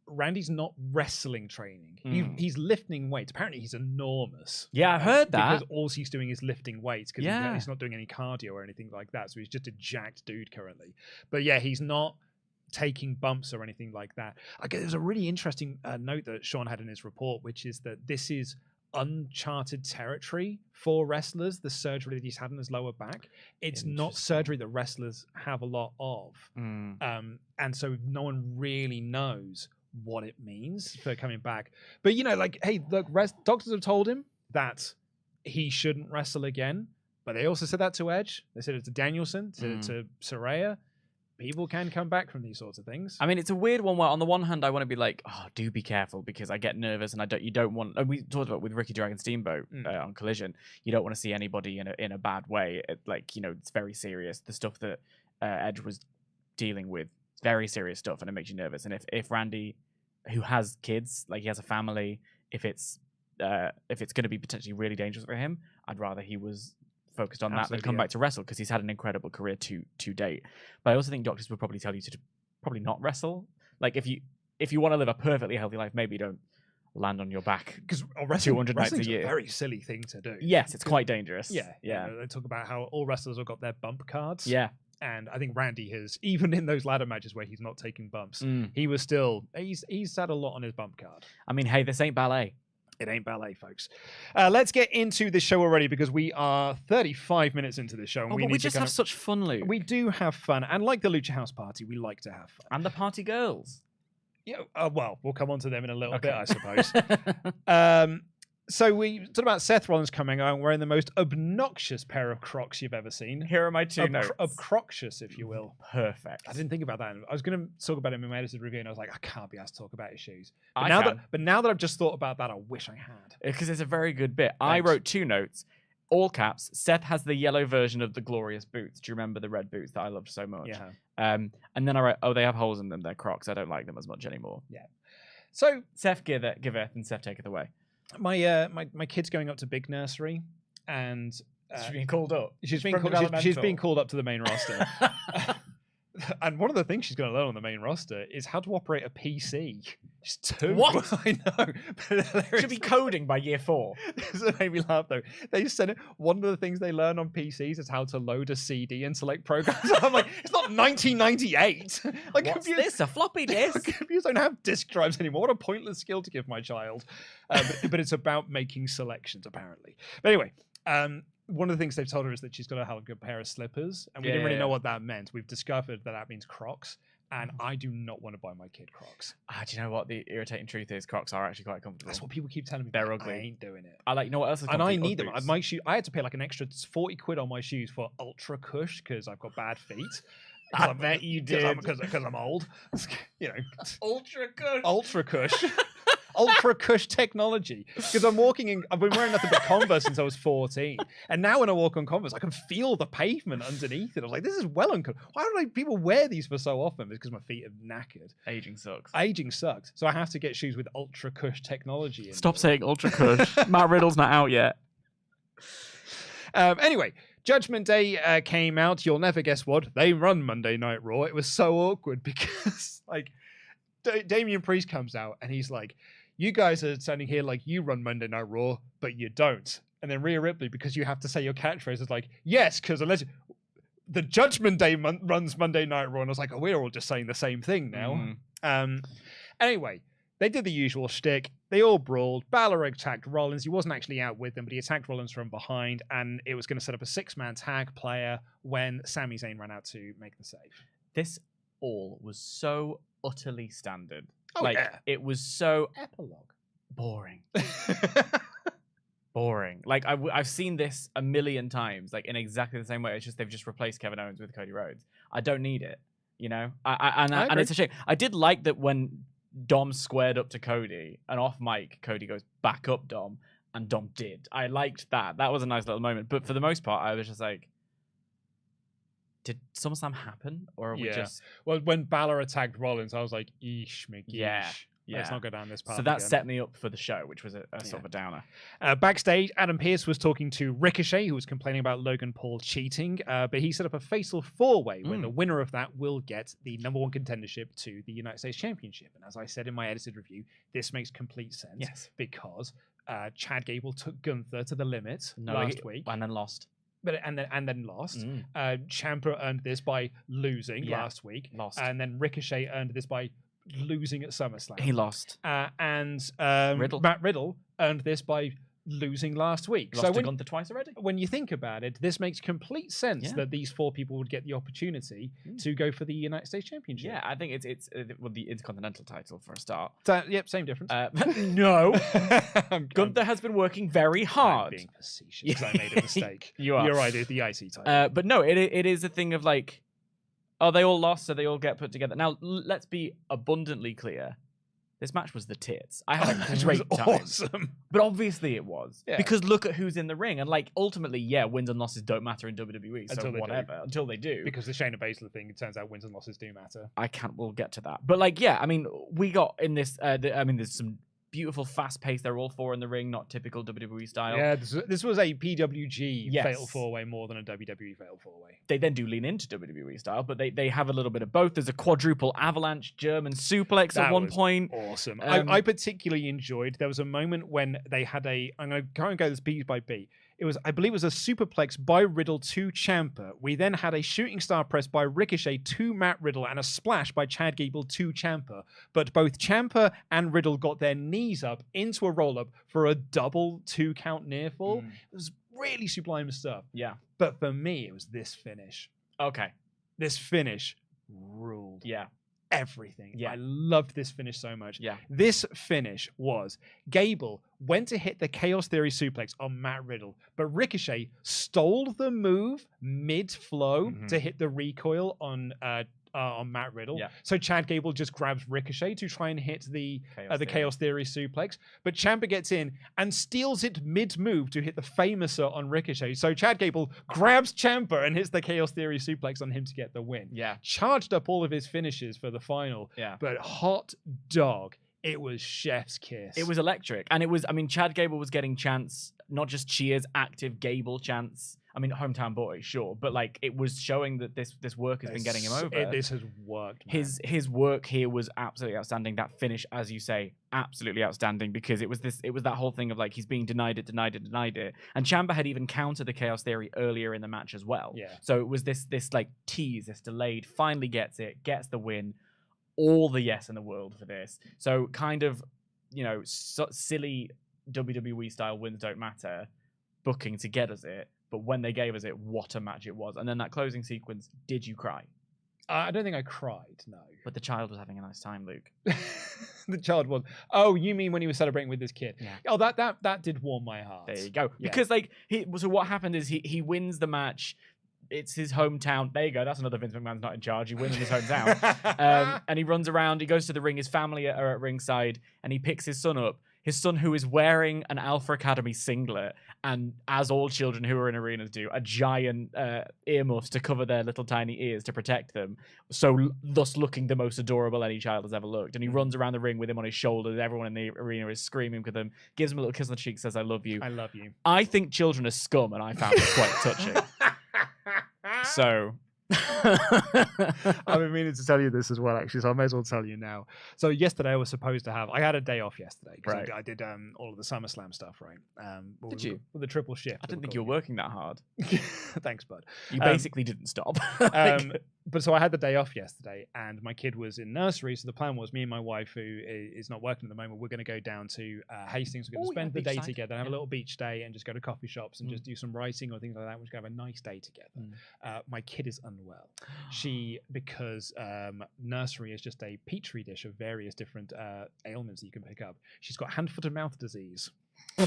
Randy's not wrestling training. He's lifting weights. Apparently, he's enormous. Yeah, I've heard that. Because all he's doing is lifting weights because he's not doing any cardio or anything like that. So he's just a jacked dude currently. But yeah, he's not taking bumps or anything like that. There's a really interesting note that Sean had in his report, which is that this is uncharted territory for wrestlers, the surgery that he's had in his lower back. It's not surgery that wrestlers have a lot of. And so no one really knows what it means for coming back. But, hey, look, doctors have told him that he shouldn't wrestle again. But they also said that to Edge. They said it to Danielson, to Saraya. People can come back from these sorts of things. I mean, it's a weird one where on the one hand, I want to be like, oh, do be careful because I get nervous and you don't want, and we talked about with Ricky Dragon Steamboat on Collision, you don't want to see anybody in a bad way. It's very serious. The stuff that Edge was dealing with, very serious stuff, and it makes you nervous. And if Randy, who has kids, he has a family, if it's going to be potentially really dangerous for him, I'd rather he was focused on that than come back to wrestle because he's had an incredible career to date. But I also think doctors would probably tell you to probably not wrestle. If you want to live a perfectly healthy life, maybe don't land on your back because 200 nights a year. A very silly thing to do. Yes, it's quite dangerous. Yeah. They talk about how all wrestlers have got their bump cards. Yeah. And I think Randy has, even in those ladder matches where he's not taking bumps, he was still, he's had a lot on his bump card. I mean, hey, this ain't ballet. It ain't ballet, folks. Let's get into the show already because we are 35 minutes into the show. And we just have such fun, Luke. We do have fun. And like the Lucha House Party, we like to have fun. And the party girls. Yeah, well, we'll come on to them in a little bit, I suppose. So we talked about Seth Rollins coming out wearing the most obnoxious pair of Crocs you've ever seen. Here are my two notes. Obnoxious, if you will. Perfect. I didn't think about that. I was going to talk about him in my edited review, and I was like, I can't be asked to talk about his shoes. But now that I've just thought about that, I wish I had. Because it's a very good bit. Thanks. I wrote two notes. All caps. Seth has the yellow version of the glorious boots. Do you remember the red boots that I loved so much? Yeah. And then I wrote, they have holes in them. They're Crocs. I don't like them as much anymore. Yeah. So Seth giveth and Seth taketh away. My kid's going up to big nursery, and she's being called up. She's being called up to the main roster. And one of the things she's going to learn on the main roster is how to operate a PC. Just two. What? I know. Should be coding by year 4. This made me laugh though. They said one of the things they learn on PCs is how to load a CD and select programs. I'm like, it's not 1998. What's this? A floppy disk? Computers don't have disk drives anymore. What a pointless skill to give my child. But it's about making selections apparently. But anyway. One of the things they've told her is that she's got to have a good pair of slippers, and we didn't really know what that meant. We've discovered that means Crocs, and I do not want to buy my kid Crocs. Do you know what the irritating truth is? Crocs are actually quite comfortable. That's what people keep telling me. They're ugly. I ain't doing it. You know what else is and I need them. My shoe. I had to pay like an extra 40 quid on my shoes for Ultra Cush because I've got bad feet. I bet you did because I'm old. You know, Ultra Cush. Ultra Cush. ultra cush technology. Because I've been wearing nothing but Converse since I was 14. And now when I walk on Converse, I can feel the pavement underneath it. I was like, this is well uncomfortable. Why don't people wear these for so often? It's because my feet are knackered. Aging sucks. Aging sucks. So I have to get shoes with ultra cush technology. Stop saying ultra cush. Matt Riddle's not out yet. Anyway, Judgment Day came out. You'll never guess what. They run Monday Night Raw. It was so awkward because, like, Damian Priest comes out and he's like, you guys are standing here like you run Monday Night Raw, but you don't. And then Rhea Ripley, because you have to say your catchphrase, is like, yes, because unless the Judgment Day runs Monday Night Raw. And I was like, oh, we're all just saying the same thing now. Anyway, they did the usual shtick. They all brawled. Balor attacked Rollins. He wasn't actually out with them, but he attacked Rollins from behind, and it was going to set up a 6-man tag player when Sami Zayn ran out to make the save. This all was so utterly standard. Oh, like, yeah. it was so Epilogue. boring. Boring. Like, I've seen this a million times, like, in exactly the same way. It's just they've just replaced Kevin Owens with Cody Rhodes. I don't need it, you know? And it's a shame. I did like that when Dom squared up to Cody, and off mic, Cody goes, back up, Dom, and Dom did. I liked that. That was a nice little moment. But for the most part, I was just like, did SummerSlam happen? Or are we just... Well, when Balor attacked Rollins, I was like, eesh, McGeesh. Yeah. Let's not go down this path. So that again. set me up for the show, which was a sort of a downer. Backstage, Adam Pearce was talking to Ricochet, who was complaining about Logan Paul cheating, but he set up a fatal 4-way where the winner of that will get the #1 contendership to the United States Championship. And as I said in my edited review, this makes complete sense because Chad Gable took Gunther to the limit last week. And then lost. And then lost. Ciampa earned this by losing last week. And then Ricochet earned this by losing at SummerSlam. He lost. And Matt Riddle earned this by losing last week. Lost to Gunther twice already? When you think about it, this makes complete sense that these 4 people would get the opportunity to go for the United States Championship. Yeah, I think it's the Intercontinental title for a start. Yep, same difference. No. Gunther has been working very hard. I'm being facetious because I made a mistake. You are. You're right, it's the IC title. But no, it is a thing of like, oh, they all lost, so they all get put together. Now, let's be abundantly clear. This match was the tits. I had a great time. Awesome. But obviously it was. Yeah. Because look at who's in the ring. And like, ultimately, wins and losses don't matter in WWE. So whatever. Until they do. Because the Shayna Baszler thing, it turns out wins and losses do matter. We'll get to that. But like, yeah, I mean, we got in this, there's some beautiful, fast-paced. They're all 4 in the ring, not typical WWE style. Yeah, this was a PWG fatal 4-way more than a WWE fatal 4-way. They then do lean into WWE style, but they have a little bit of both. There's a quadruple avalanche German suplex at one point. Awesome. I particularly enjoyed. There was a moment when they had I'm going to try and go this beat by beat. I believe it was a superplex by Riddle to Ciampa. We then had a shooting star press by Ricochet to Matt Riddle and a splash by Chad Gable to Ciampa. But both Ciampa and Riddle got their knees up into a roll-up for a double 2-count near fall. It was really sublime stuff. Yeah. But for me, it was this finish. Okay. This finish ruled. Yeah. Everything. Yeah. I loved this finish so much. Yeah. This finish was Gable went to hit the Chaos Theory suplex on Matt Riddle, but Ricochet stole the move mid-flow to hit the recoil on Matt Riddle. Yeah. So Chad Gable just grabs Ricochet to try and hit the Chaos Theory suplex, but Ciampa gets in and steals it mid-move to hit the Famouser on Ricochet. So Chad Gable grabs Ciampa and hits the Chaos Theory suplex on him to get the win. Yeah. Charged up all of his finishes for the final. Yeah. But hot dog, it was chef's kiss. It was electric. And it was, Chad Gable was getting chants, not just cheers, active Gable chants. Hometown boy, sure, but like it was showing that this work has been getting him over. This has worked. Man. His work here was absolutely outstanding. That finish, as you say, absolutely outstanding because it was that whole thing of like he's being denied it. And Ciampa had even countered the Chaos Theory earlier in the match as well. Yeah. So it was this like tease, this delayed, finally gets the win. All the yes in the world for this. So kind of, silly WWE style wins don't matter booking to get us it. But when they gave us it, what a match it was. And then that closing sequence, did you cry? I don't think I cried, no. But the child was having a nice time, Luke. The child was. Oh, you mean when he was celebrating with this kid? Yeah. Oh, that did warm my heart. There you go. Yeah. Because so what happened is he wins the match. it's his hometown. There you go. That's another Vince McMahon's not in charge. He wins in his hometown. And he runs around. He goes to the ring. His family are at ringside, and he picks his son up. His son, who is wearing an Alpha Academy singlet, and as all children who are in arenas do, a giant earmuffs to cover their little tiny ears to protect them, so thus looking the most adorable any child has ever looked. And he runs around the ring with him on his shoulders. Everyone in the arena is screaming with him, gives him a little kiss on the cheek, says, "I love you." I love you. I think children are scum, and I found it quite touching. So... I've been meaning to tell you this as well, actually, so I may as well tell you now. So yesterday I was supposed to have... I had a day off yesterday because I did all of the SummerSlam stuff, right? Did you? With the triple shift. I didn't think you were working that hard. Thanks, bud. You basically didn't stop. But so I had the day off yesterday, and my kid was in nursery, so the plan was me and my wife, who is not working at the moment, we're going to go down to Hastings. We're going to spend the day together and have a little beach day and just go to coffee shops and just do some writing or things like that. We're just going to have a nice day together. My kid is unwell. Because nursery is just a petri dish of various different ailments that you can pick up. She's got hand, foot, and mouth disease.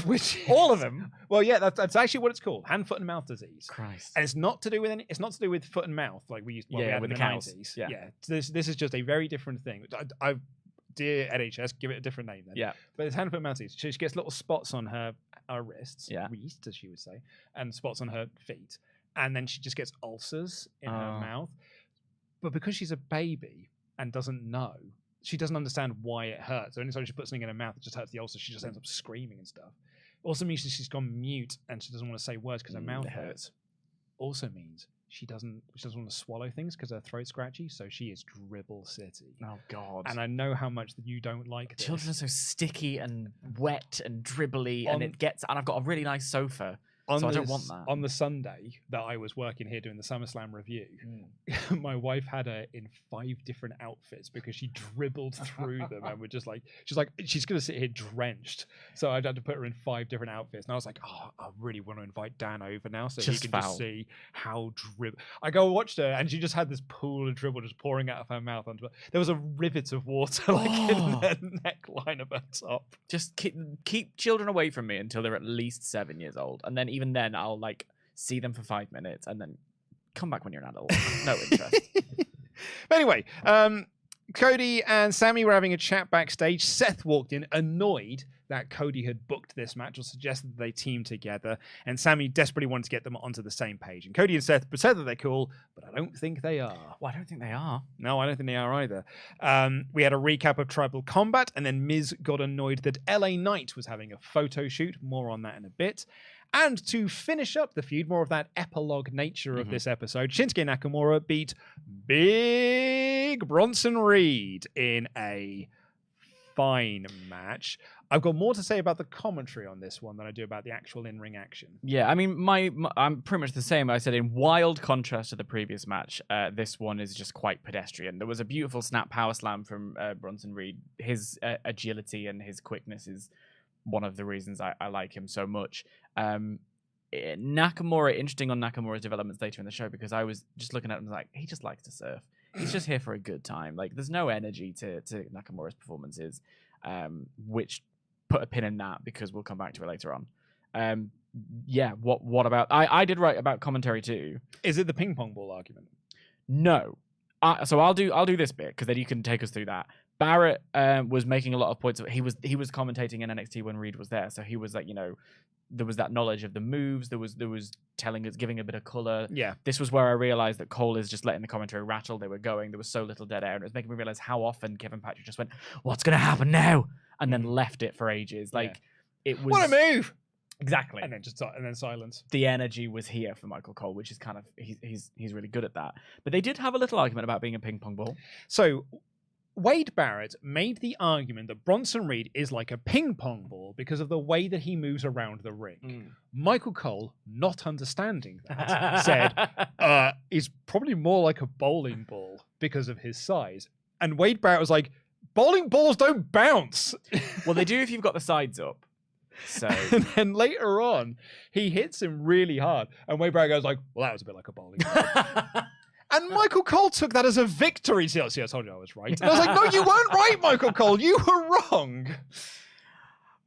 Which all of them? Well, yeah, that's actually what it's called, hand, foot, and mouth disease. Christ. And it's not to do with it's not to do with foot and mouth like we used to have with in the cows. 90s. Yeah. This is just a very different thing. Dear NHS, give it a different name then. Yeah. But it's hand, foot, and mouth disease. She gets little spots on her wrists, wrists, as she would say, and spots on her feet. And then she just gets ulcers in her mouth. But because she's a baby and doesn't know, she doesn't understand why it hurts. So anytime she puts something in her mouth, it just hurts the ulcer. She just ends up screaming and stuff. Also means that she's gone mute and she doesn't want to say words because her mouth hurts. Also means she doesn't want to swallow things because her throat's scratchy. So she is dribble city. Oh God! And I know how much that you don't like this. Children are so sticky and wet and dribbly, and I've got a really nice sofa. So I don't want that. On the Sunday that I was working here doing the SummerSlam review, my wife had her in 5 different outfits because she dribbled through them and she's going to sit here drenched. So I had to put her in 5 different outfits. And I was like, I really want to invite Dan over now so he can just see how I go and watched her and she just had this pool of dribble just pouring out of her mouth. There was a rivet of water in the neckline of her top. Just keep children away from me until they're at least 7 years old. And then even then I'll see them for 5 minutes and then come back when you're an adult. No interest. But anyway, Cody and Sammy were having a chat backstage. Seth walked in annoyed that Cody had booked this match or suggested that they team together, and Sammy desperately wanted to get them onto the same page. And Cody and Seth said that they're cool, but I don't think they are. Well, I don't think they are. No, I don't think they are either. We had a recap of Tribal Combat, and then Miz got annoyed that LA Knight was having a photo shoot. More on that in a bit. And to finish up the feud, more of that epilogue nature of this episode, Shinsuke Nakamura beat Big Bronson Reed in a fine match. I've got more to say about the commentary on this one than I do about the actual in-ring action. Yeah, I mean, I'm pretty much the same. I said in wild contrast to the previous match, this one is just quite pedestrian. There was a beautiful snap power slam from Bronson Reed. His agility and his quickness is one of the reasons I like him so much. Nakamura, interesting on Nakamura's developments later in the show, because I was just looking at him like, he just likes to surf. He's just here for a good time. There's no energy to Nakamura's performances, which put a pin in that because we'll come back to it later on. What about... I did write about commentary too. Is it the ping pong ball argument? No. So I'll do this bit because then you can take us through that. Barrett was making a lot of points. He was commentating in NXT when Reed was there, so he was there was that knowledge of the moves. There was giving a bit of color. Yeah. This was where I realized that Cole is just letting the commentary rattle. They were going. There was so little dead air, and it was making me realize how often Kevin Patrick just went, "What's going to happen now?" and then left it for ages. It was what a move. Exactly. And then silence. The energy was here for Michael Cole, which is kind of he's really good at that. But they did have a little argument about being a ping pong ball. So Wade Barrett made the argument that Bronson Reed is like a ping pong ball because of the way that he moves around the ring. Michael Cole, not understanding that, said he's probably more like a bowling ball because of his size. And Wade Barrett was like, bowling balls don't bounce. Well, they do if you've got the sides up. So and then later on, he hits him really hard. And Wade Barrett goes like, well, that was a bit like a bowling ball. And Michael Cole took that as a victory. See, I told you I was right. And I was like, no, you weren't right, Michael Cole. You were wrong.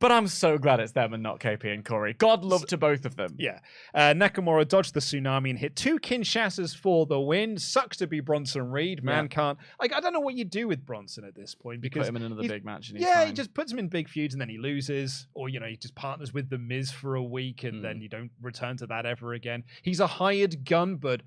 But I'm so glad it's them and not KP and Corey. God love to both of them. Yeah. Nakamura dodged the tsunami and hit 2 Kinshasas for the win. Sucks to be Bronson Reed. Man can't... Like, I don't know what you do with Bronson at this point. Because put him in another big match. And he just puts him in big feuds and then he loses. Or, you know, he just partners with The Miz for a week and then you don't return to that ever again. He's a hired gun, but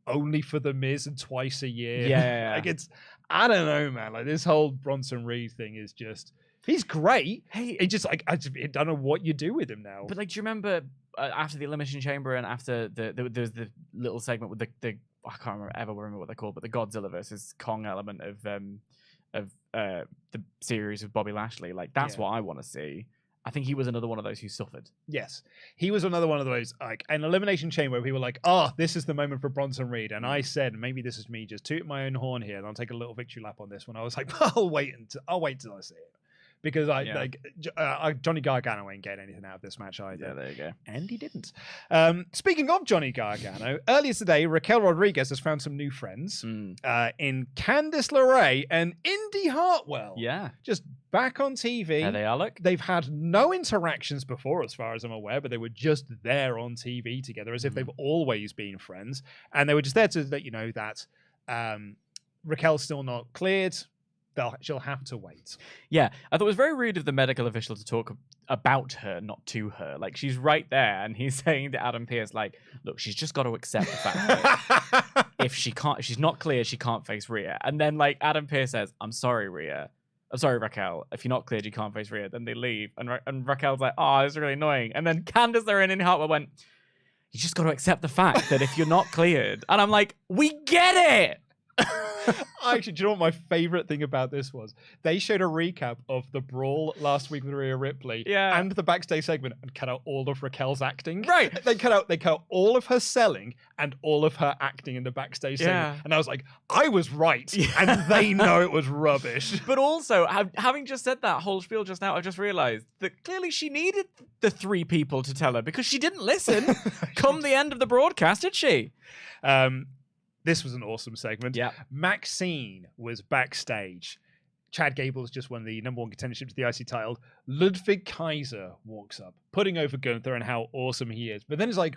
only for The Miz and twice a year. Yeah. Like, it's... I don't know, man. Like, this whole Bronson Reed thing is just... He's great. Hey, it just like I don't know what you do with him now. But like, do you remember after the Elimination Chamber and after there's the little segment with the I can't remember what they're called, but the Godzilla versus Kong element of the series of Bobby Lashley. Like that's what I want to see. I think he was another one of those who suffered. Yes, he was another one of those, like an Elimination Chamber where people were like, oh, this is the moment for Bronson Reed. And I said, maybe this is me just tooting my own horn here and I'll take a little victory lap on this one. I was like, I'll wait till I see it. Because Johnny Gargano ain't getting anything out of this match either. Yeah, there you go. And he didn't. Speaking of Johnny Gargano, earlier today, Raquel Rodriguez has found some new friends in Candice LeRae and Indy Hartwell. Yeah. Just back on TV. There they are, look. They've had no interactions before, as far as I'm aware, but they were just there on TV together as if they've always been friends. And they were just there to let you know that Raquel's still not cleared. She'll have to wait. Yeah, I thought it was very rude of the medical official to talk about her, not to her. Like, she's right there, and he's saying to Adam Pearce, like, look, she's just got to accept the fact that if she's not clear, she can't face Rhea. And then, like, Adam Pearce says, I'm sorry, Raquel. If you're not cleared, you can't face Rhea. Then they leave, and Raquel's like, oh, this is really annoying. And then Candice there and Indy Hartwell went, you just got to accept the fact that if you're not cleared. And I'm like, we get it. Actually, do you know what my favorite thing about this was? They showed a recap of the brawl last week with Rhea Ripley and the backstage segment and cut out all of Raquel's acting. Right. They cut out all of her selling and all of her acting in the backstage segment. And I was like, I was right. And they know it was rubbish. But also, having just said that whole spiel just now, I just realized that clearly she needed the 3 people to tell her because she didn't listen come the end of the broadcast, did she? This was an awesome segment. Yeah. Maxine was backstage. Chad Gable's just won the #1 contendership to the IC title. Ludwig Kaiser walks up, putting over Gunther and how awesome he is. But then he's like,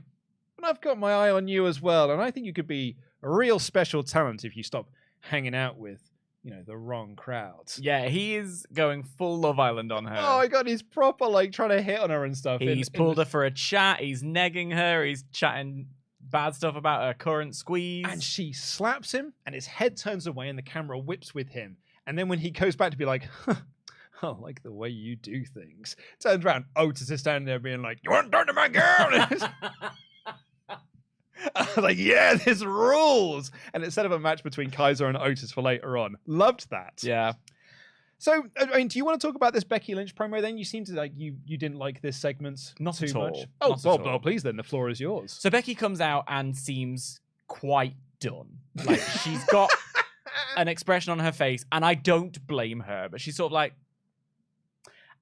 but I've got my eye on you as well. And I think you could be a real special talent if you stop hanging out with, you know, the wrong crowds. Yeah, he is going full Love Island on her. Oh my God, he's proper like trying to hit on her and stuff. He's pulled her for a chat. He's negging her. He's chatting bad stuff about her current squeeze. And she slaps him and his head turns away and the camera whips with him. And then when he goes back to be like, I like the way you do things, turns around, Otis is standing there being like, you want to talk to my girl? I was like, yeah, this rules. And it set up a match between Kaiser and Otis for later on. Loved that. Yeah. So, I mean, do you want to talk about this Becky Lynch promo then? You seem to like, you didn't like this segment not too at all. much. Oh, well, please then, the floor is yours. So Becky comes out and seems quite done. Like, she's got an expression on her face, and I don't blame her, but she's sort of like,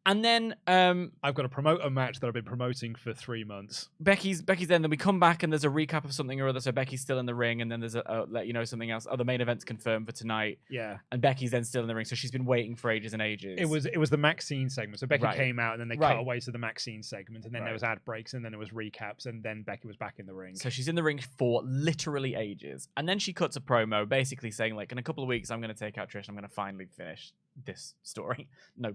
and then I've got to promote a match that I've been promoting for 3 months. Becky's then we come back and there's a recap of something or other. So Becky's still in the ring, and then there's let you know something else. Oh, the main event's confirmed for tonight. Yeah. And Becky's then still in the ring, so she's been waiting for ages and ages. It was the Maxine segment. So Becky came out, and then they cut away to the Maxine segment, and then there was ad breaks, and then there was recaps, and then Becky was back in the ring. So she's in the ring for literally ages, and then she cuts a promo, basically saying like, in a couple of weeks, I'm going to take out Trish. I'm going to finally finish this story. No,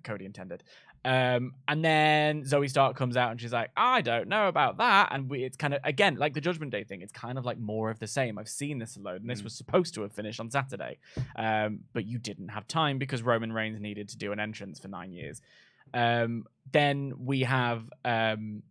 Cody intended. And then Zoey Stark comes out and she's like, I don't know about that. And it's kind of, again, like the Judgment Day thing, it's kind of like more of the same. I've seen this a load, and this was supposed to have finished on Saturday. But you didn't have time because Roman Reigns needed to do an entrance for 9 years. Then we have, in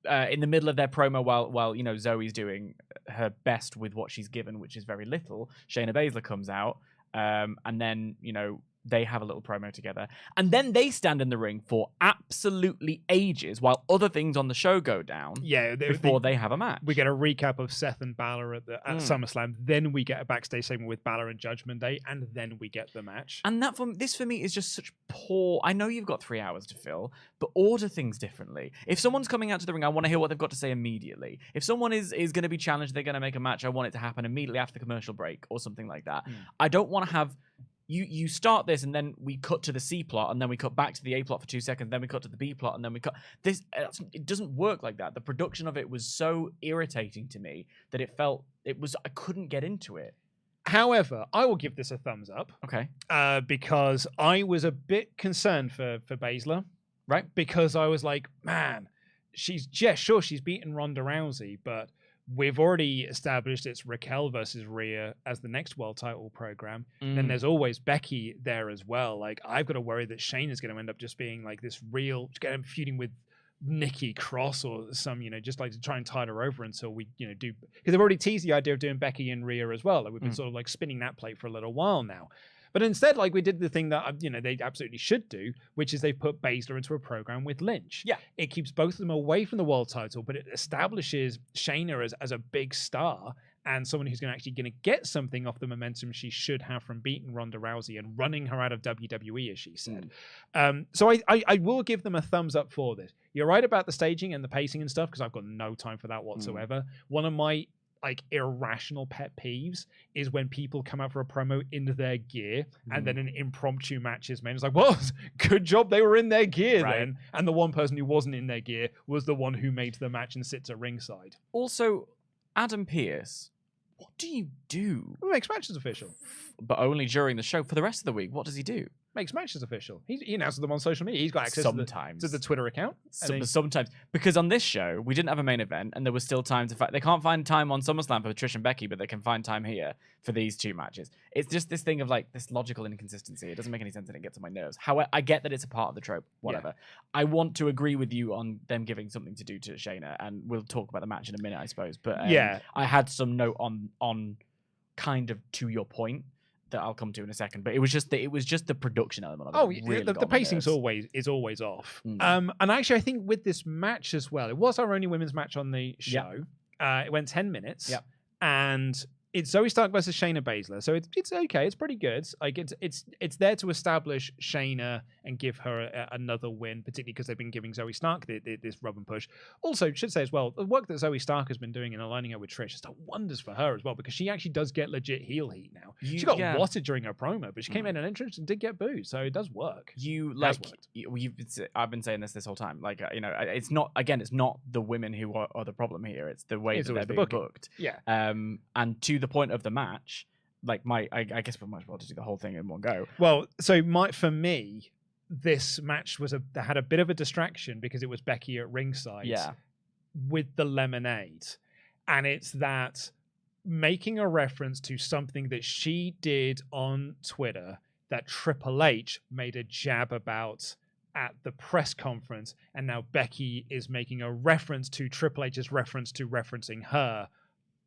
the middle of their promo, while you know, Zoe's doing her best with what she's given, which is very little, Shayna Baszler comes out. And then, you know, they have a little promo together. And then they stand in the ring for absolutely ages while other things on the show go down before they have a match. We get a recap of Seth and Balor at SummerSlam. Then we get a backstage segment with Balor and Judgment Day. And then we get the match. And this for me is just such poor... I know you've got 3 hours to fill, but order things differently. If someone's coming out to the ring, I want to hear what they've got to say immediately. If someone is going to be challenged, they're going to make a match, I want it to happen immediately after the commercial break or something like that. I don't want to have you start this and then we cut to the C plot and then we cut back to the A plot for 2 seconds, then we cut to the B plot and then we cut this. It doesn't work like that. The production of it was so irritating to me that I couldn't get into it. However, I will give this a thumbs up. Okay. Because I was a bit concerned for Baszler. Right. Because I was like, man, she's beaten Ronda Rousey, but we've already established it's Raquel versus Rhea as the next world title program. Then there's always Becky there as well. Like, I've got to worry that Shayna's going to end up just being like this real, feuding with Nikki Cross or some, just like to try and tide her over until we, do, because they've already teased the idea of doing Becky and Rhea as well. Like, we've been sort of like spinning that plate for a little while now. But instead, like, we did the thing that, they absolutely should do, which is they put Baszler into a program with Lynch. Yeah. It keeps both of them away from the world title, but it establishes Shayna as a big star and someone who's going to get something off the momentum she should have from beating Ronda Rousey and running her out of WWE, as she said. So I will give them a thumbs up for this. You're right about the staging and the pacing and stuff, because I've got no time for that whatsoever. One of my irrational pet peeves is when people come out for a promo in their gear and then an impromptu match is made. It's like, well, good job they were in their gear then. And the one person who wasn't in their gear was the one who made the match and sits at ringside. Also, Adam Pearce, what do you do? He makes matches official. But only during the show. For the rest of the week, what does he do? Makes matches official. He announces them on social media. He's got access to the Twitter account. Sometimes. Because on this show, we didn't have a main event, and there was still time to fight. They can't find time on SummerSlam for Trish and Becky, but they can find time here for these two matches. It's just this thing of like this logical inconsistency. It doesn't make any sense and it gets on my nerves. However, I get that it's a part of the trope, whatever. Yeah. I want to agree with you on them giving something to do to Shayna, and we'll talk about the match in a minute, I suppose. But I had some note on kind of to your point that I'll come to in a second, but it was just the production element of it. The pacing's always off. And actually, I think with this match as well, it was our only women's match on the show. It went 10 minutes, and it's Zoey Stark versus Shayna Baszler, so it's okay. It's pretty good. Like it's there to establish Shayna and give her another win, particularly because they've been giving Zoey Stark this rub and push. Also, should say as well, the work that Zoey Stark has been doing in aligning her with Trish has done wonders for her as well, because she actually does get legit heel heat now. She got watered during her promo, but she came in an entrance and did get booed, so it does work. I've been saying this whole time. Like it's not the women who are the problem here. It's the way that they're being booked. Yeah. And to the point of the match, like I guess we might as well just do the whole thing in one go. Well, so for me, this match had a bit of a distraction because it was Becky at ringside with the lemonade. And it's that making a reference to something that she did on Twitter that Triple H made a jab about at the press conference. And now Becky is making a reference to Triple H's reference to referencing her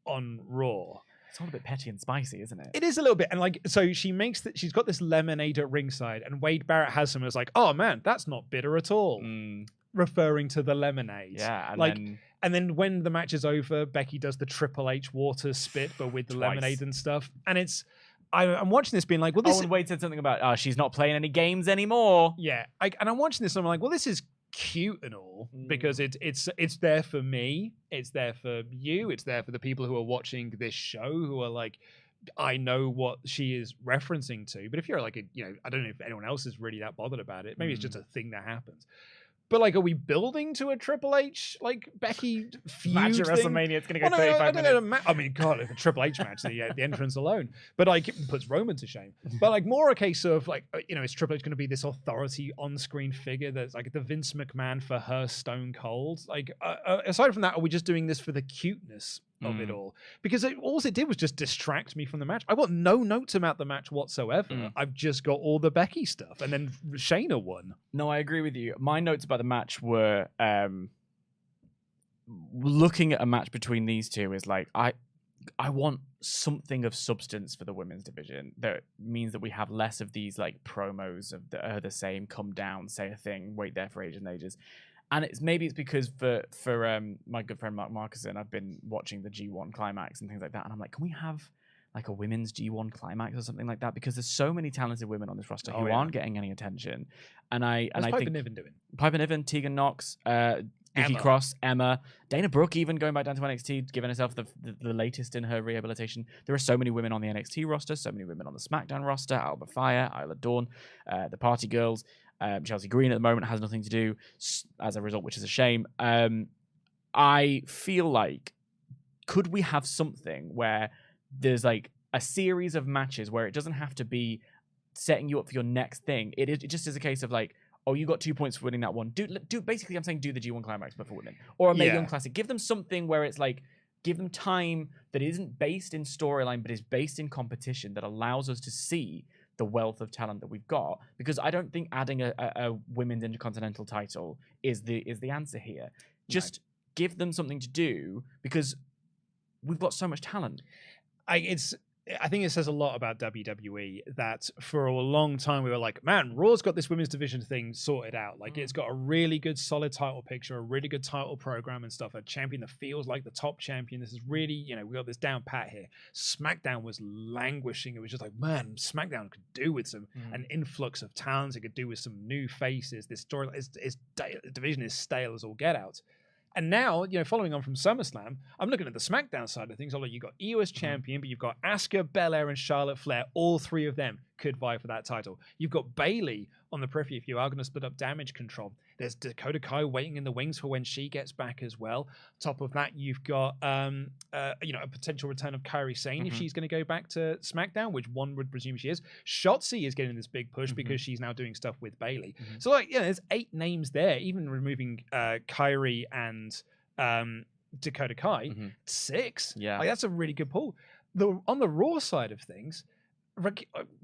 on Raw. It's all a bit petty and spicy, isn't it? It is a little bit. And so she's got this lemonade at ringside, and Wade Barrett has some as like, oh man, that's not bitter at all. Referring to the lemonade. Yeah. And then when the match is over, Becky does the Triple H water spit, but with the lemonade and stuff. And I'm watching this being like, well, this. And Wade said something about, she's not playing any games anymore. Yeah. And I'm watching this and I'm like, well, this is cute and all, because it's there for me, it's there for you, it's there for the people who are watching this show who are like, I know what she is referencing to. But if you're like I don't know if anyone else is really that bothered about it, maybe it's just a thing that happens. But like, are we building to a Triple H like Becky feud match at WrestleMania? It's going to go 35 minutes. I mean, God, if a Triple H match, the entrance alone. But like, it puts Roman to shame. But like, more a case of like, is Triple H going to be this authority on-screen figure that's like the Vince McMahon for her Stone Cold? Like, aside from that, are we just doing this for the cuteness of it all? Because all it did was just distract me from the match. I got no notes about the match whatsoever. I've just got all the Becky stuff, and then Shayna won. No, I agree with you. My notes about the match were looking at a match between these two is like, I want something of substance for the women's division that means that we have less of these like promos of the same, come down, say a thing, wait there for ages and ages. And it's because for my good friend Mark Marcuson, I've been watching the G1 climax and things like that, and I'm like, can we have like a women's G1 climax or something like that? Because there's so many talented women on this roster who aren't getting any attention. And I think Piper Niven doing? Piper Niven, Tegan Knox, Nikki Cross, Emma, Dana Brooke even going back down to NXT, giving herself the latest in her rehabilitation. There are so many women on the NXT roster, so many women on the SmackDown roster, Alba Fire, Isla Dawn, the Party Girls. Chelsea Green at the moment has nothing to do as a result, which is a shame. I feel like, could we have something where there's like a series of matches where it doesn't have to be setting you up for your next thing? It just is a case of like, oh, you got 2 points for winning that one. Do basically, I'm saying do the G1 Climax but for women. Or a Mae Young Classic. Give them something where it's like, give them time that isn't based in storyline, but is based in competition that allows us to see the wealth of talent that we've got. Because I don't think adding a women's intercontinental title is the answer here. Just give them something to do, because we've got so much talent. I think it says a lot about WWE that for a long time we were like, man, Raw's got this women's division thing sorted out. Like, it's got a really good solid title picture, a really good title program and stuff, a champion that feels like the top champion. This is really, we got this down pat here. SmackDown was languishing. It was just like, man, SmackDown could do with an influx of talent. It could do with some new faces. This story, its division is stale as all get out. And now, following on from SummerSlam, I'm looking at the SmackDown side of things. Although you've got Io as champion, but you've got Asuka, Belair, and Charlotte Flair. All three of them could vie for that title. You've got Bayley on the periphery if you are going to split up Damage Control. There's Dakota Kai waiting in the wings for when she gets back as well. Top of that, you've got a potential return of Kairi Sane if she's going to go back to SmackDown, which one would presume she is. Shotzi is getting this big push because she's now doing stuff with Bayley. So there's 8 names there. Even removing Kairi and Dakota Kai, 6. Yeah, that's a really good pull. On the Raw side of things,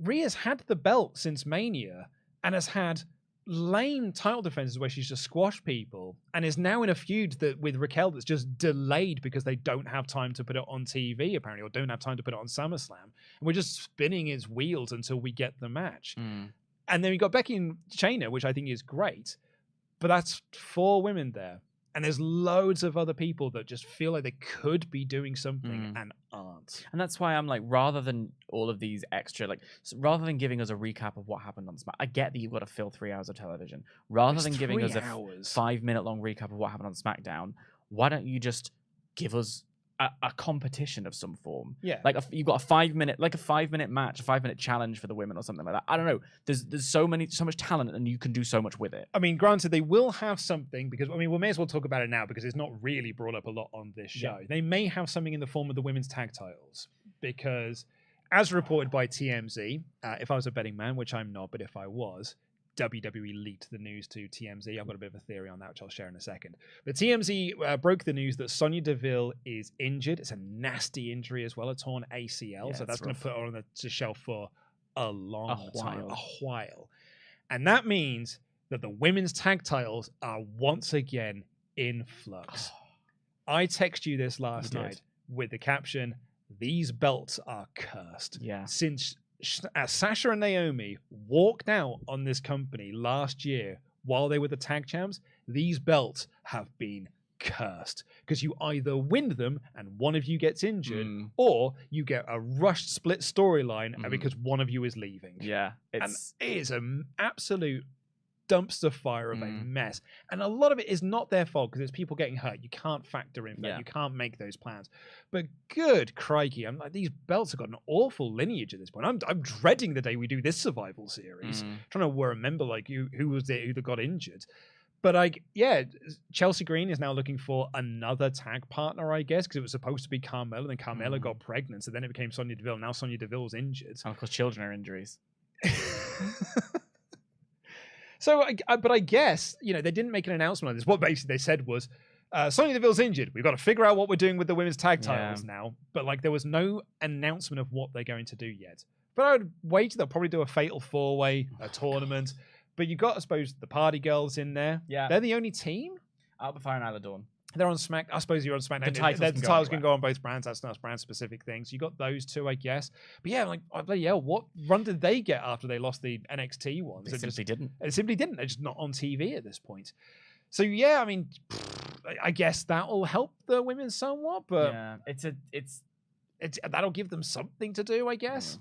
Rhea's had the belt since Mania and has had lame title defenses where she's just squashed people, and is now in a feud with Raquel that's just delayed because they don't have time to put it on TV apparently, or don't have time to put it on SummerSlam, and we're just spinning its wheels until we get the match. And then we got Becky and Shayna, which I think is great, but that's 4 women there. And there's loads of other people that just feel like they could be doing something and aren't. And that's why I'm like, rather than all of these extra, rather than giving us a recap of what happened on SmackDown, I get that you've got to fill 3 hours of television. Rather than giving us a 5-minute long recap of what happened on SmackDown, why don't you just give us a competition of some form? Yeah. You've got a 5-minute match, a 5-minute challenge for the women or something like that. I don't know. There's so much talent, and you can do so much with it. I mean, granted, they will have something, because we may as well talk about it now because it's not really brought up a lot on this show. They may have something in the form of the women's tag titles, because as reported by TMZ, if I was a betting man, which I'm not, but if I was, WWE leaked the news to TMZ. I've got a bit of a theory on that, which I'll share in a second. But TMZ broke the news that Sonya Deville is injured. It's a nasty injury as well, a torn ACL. So that's going to put her on the shelf for a while. And that means that the women's tag titles are once again in flux. I text you this last night with the caption, "These belts are cursed." Yeah. Since Sasha and Naomi walked out on this company last year while they were the tag champs, these belts have been cursed, because you either win them and one of you gets injured, or you get a rushed split storyline because one of you is leaving. Yeah, and it is an absolute dumpster fire of a mess, and a lot of it is not their fault because it's people getting hurt. You can't factor in that. You can't make those plans. But good crikey, I'm like, these belts have got an awful lineage at this point. I'm dreading the day we do this Survival Series, trying to remember who was there who got injured. But Chelsea Green is now looking for another tag partner, I guess, because it was supposed to be Carmella, and then Carmella got pregnant, so then it became Sonya Deville. Now Sonya Deville's injured. And of course, children are injuries. So, but I guess, they didn't make an announcement on this. What basically they said was, Sonya Deville's injured. We've got to figure out what we're doing with the women's tag titles now. But there was no announcement of what they're going to do yet. But I would wait. They'll probably do a fatal 4-way, a tournament. But you've got, I suppose, the Party Girls in there. Yeah. They're the only team? Alba Fire and Isla Dawn. They're on Smack. I suppose you're on SmackDown. The titles can go on both brands. That's not brand-specific things. You got those two, I guess. But what run did they get after they lost the NXT ones? They simply didn't. It simply didn't. They're just not on TV at this point. So I guess that'll help the women somewhat. But it's that'll give them something to do, I guess.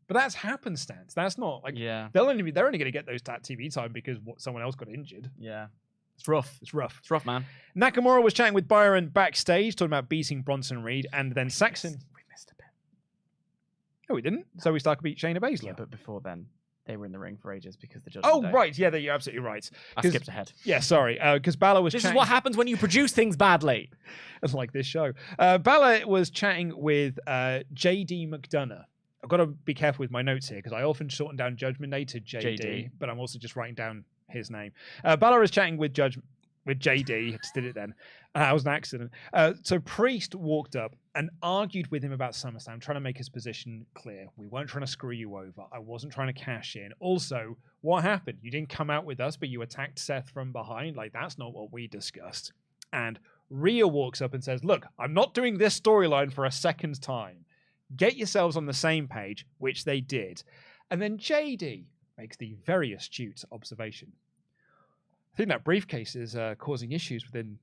But that's happenstance. That's not they're only going to get those TV time because someone else got injured. Yeah. It's rough. It's rough. It's rough, man. Nakamura was chatting with Byron backstage, talking about beating Bronson Reed, and then Saxon. We missed a bit. No, we didn't. Zoey Stark beat Shayna Baszler. Yeah, but before then, they were in the ring for ages because the Judgment Day. Right. Yeah, you're absolutely right. I skipped ahead. Yeah, sorry. Because Balor was This chatting... is what happens when you produce things badly. Like this show. Balor was chatting with JD McDonough. I've got to be careful with my notes here because I often shorten down Judgment Day to JD. But I'm also just writing down his name. Balor is chatting with JD. I just did it then. It was an accident. So Priest walked up and argued with him about SummerSlam, trying to make his position clear. We weren't trying to screw you over. I wasn't trying to cash in. Also, what happened? You didn't come out with us, but you attacked Seth from behind. Like, that's not what we discussed. And Rhea walks up and says, look, I'm not doing this storyline for a second time. Get yourselves on the same page, which they did. And then JD makes the very astute observation. I think that briefcase is causing issues within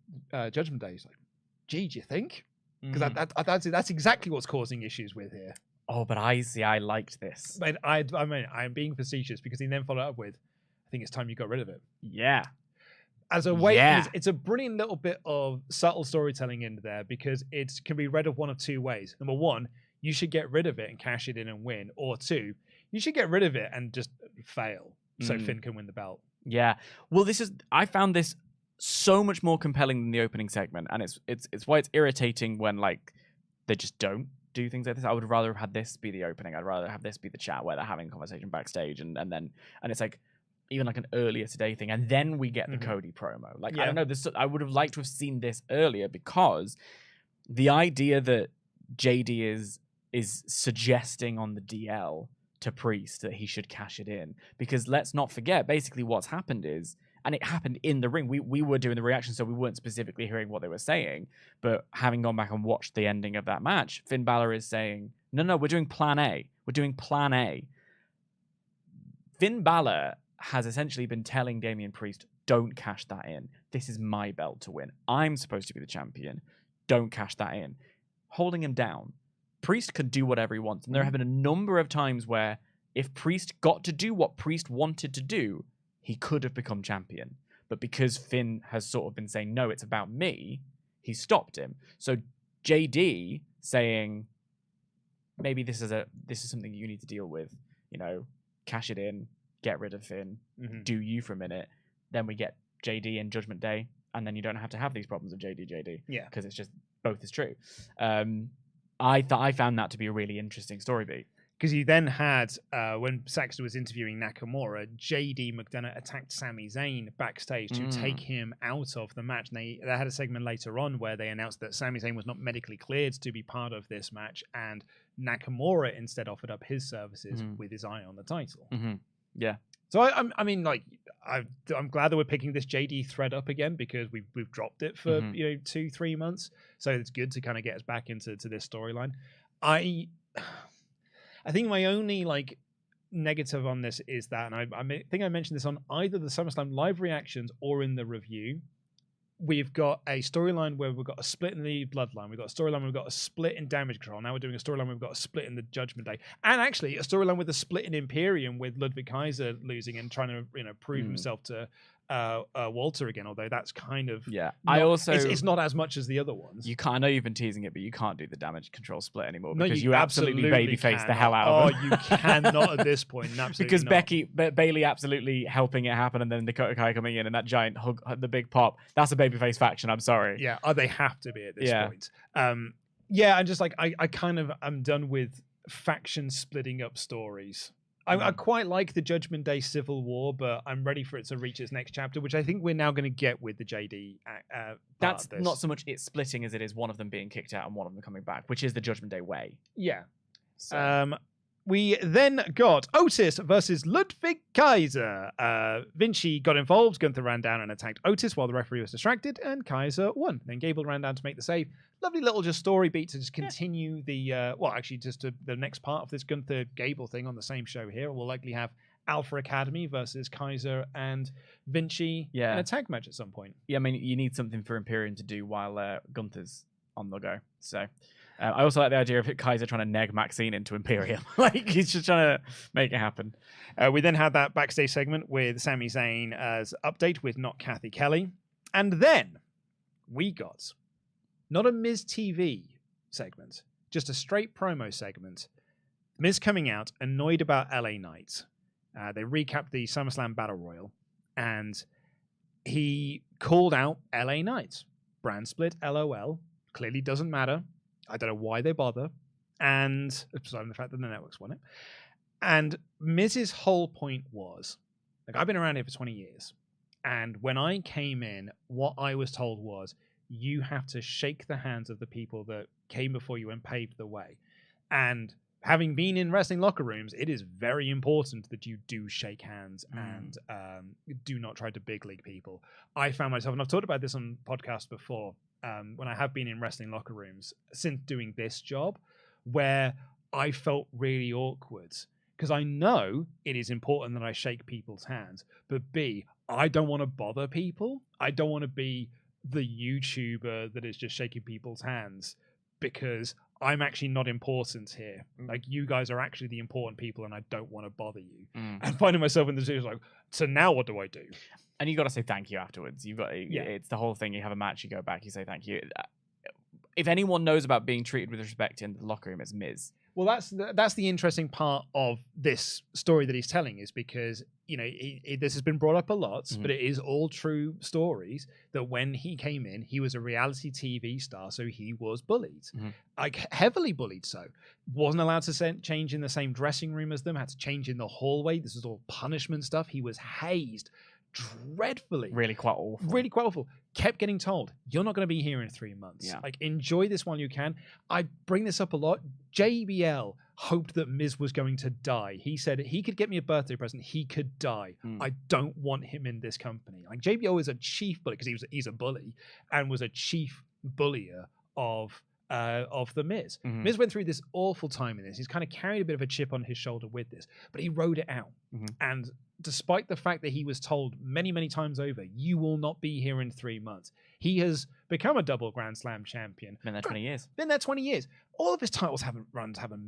Judgment Day. He's like, gee, do you think? Because that's exactly what's causing issues with here. Oh, but I liked this. But I mean, I'm being facetious because he then followed up with, I think it's time you got rid of it. Yeah. As a way, it's a brilliant little bit of subtle storytelling in there because it can be read of one of two ways. Number one, you should get rid of it and cash it in and win. Or two, you should get rid of it and just fail so Finn can win the belt. Yeah. Well, I found this so much more compelling than the opening segment, and it's why it's irritating when like they just don't do things like this. I would rather have had this be the opening. I'd rather have this be the chat where they're having a conversation backstage, and it's like even like an earlier today thing, and then we get the Cody promo. Like I don't know, I would have liked to have seen this earlier because the idea that JD is suggesting on the DL to Priest that he should cash it in, because let's not forget basically what's happened is, and it happened in the ring, we were doing the reaction so we weren't specifically hearing what they were saying, but having gone back and watched the ending of that match, Finn Balor is saying no, we're doing plan A, Finn Balor has essentially been telling Damian Priest, don't cash that in, this is my belt to win, I'm supposed to be the champion, don't cash that in, holding him down. Priest could do whatever he wants. And there have been a number of times where if Priest got to do what Priest wanted to do, he could have become champion. But because Finn has sort of been saying, no, it's about me, he stopped him. So JD saying, maybe this is something you need to deal with, cash it in, get rid of Finn, do you for a minute. Then we get JD in Judgment Day, and then you don't have to have these problems of JD. Yeah. Because it's just both is true. I found that to be a really interesting story beat. Because you then had, when Saxon was interviewing Nakamura, JD McDonough attacked Sami Zayn backstage to take him out of the match. And they had a segment later on where they announced that Sami Zayn was not medically cleared to be part of this match, and Nakamura instead offered up his services with his eye on the title. Yeah. So I'm glad that we're picking this JD thread up again because we've dropped it for 2-3 months. So it's good to kind of get us back into this storyline. I think my only negative on this is that, and I think I mentioned this on either the SummerSlam live reactions or in the review. We've got a storyline where we've got a split in the Bloodline. We've got a storyline where we've got a split in Damage Control. Now we're doing a storyline where we've got a split in the Judgment Day. And actually a storyline with a split in Imperium with Ludwig Kaiser losing and trying to prove himself to Walter again, although that's kind of it's not as much as the other ones. I know you've been teasing it, but you can't do the Damage Control split anymore because you absolutely babyface the hell out of them. You cannot at this point. Because Bailey absolutely helping it happen, and then Dakota Kai coming in and that giant hug, the big pop. That's a babyface faction. I'm sorry. Yeah, they have to be at this point. I'm just I'm done with faction splitting up stories. I quite like the Judgment Day Civil War, but I'm ready for it to reach its next chapter, which I think we're now going to get with the JD. That's not so much it splitting as it is one of them being kicked out and one of them coming back, which is the Judgment Day way. Yeah. So. We then got Otis versus Ludwig Kaiser. Vinci got involved. Gunther ran down and attacked Otis while the referee was distracted, and Kaiser won. Then Gable ran down to make the save. Lovely little just story beat to just continue the the next part of this Gunther Gable thing on the same show here. We'll likely have Alpha Academy versus Kaiser and Vinci in a tag match at some point. Yeah, I mean, you need something for Imperium to do while Gunther's on the go. So I also like the idea of Kaiser trying to neg Maxine into Imperium. He's just trying to make it happen. We then had that backstage segment with Sami Zayn as update with Not Kathy Kelly. And then we got not a Miz TV segment, just a straight promo segment. Miz coming out, annoyed about LA Knight. They recapped the SummerSlam Battle Royal, and he called out LA Knight. Brand split, LOL. Clearly doesn't matter. I don't know why they bother. And aside from the fact that the networks won it. And Miz's whole point was, like, I've been around here for 20 years. And when I came in, what I was told was, you have to shake the hands of the people that came before you and paved the way. And having been in wrestling locker rooms, it is very important that you do shake hands and do not try to big league people. I found myself, and I've talked about this on podcasts before, when I have been in wrestling locker rooms since doing this job, where I felt really awkward. Because I know it is important that I shake people's hands, but B, I don't want to bother people. I don't want to be the YouTuber that is just shaking people's hands, because I'm actually not important here. Like, you guys are actually the important people, and I don't want to bother you. And finding myself in the situation like, so now what do I do? And you got to say thank you afterwards. You've got it's the whole thing. You have a match, you go back, you say thank you. If anyone knows about being treated with respect in the locker room, it's Miz. Well, that's the interesting part of this story that he's telling, is because, you know, this has been brought up a lot, but it is all true stories that when he came in, he was a reality TV star, so he was bullied, like heavily bullied. So wasn't allowed to change in the same dressing room as them, had to change in the hallway. This was all punishment stuff. He was hazed dreadfully. Really quite awful. Kept getting told, you're not going to be here in 3 months. Yeah. Like, enjoy this while you can. I bring this up a lot. JBL hoped that Miz was going to die. He said he could get me a birthday present. He could die. I don't want him in this company. Like, JBL is a chief bully, because he's a bully, and was a chief bullier of the Miz. Miz went through this awful time in this. He's kind of carried a bit of a chip on his shoulder with this, but he rode it out. And despite the fact that he was told many, many times over, you will not be here in 3 months, he has become a double Grand Slam champion. Been there 20 years. All of his titles haven't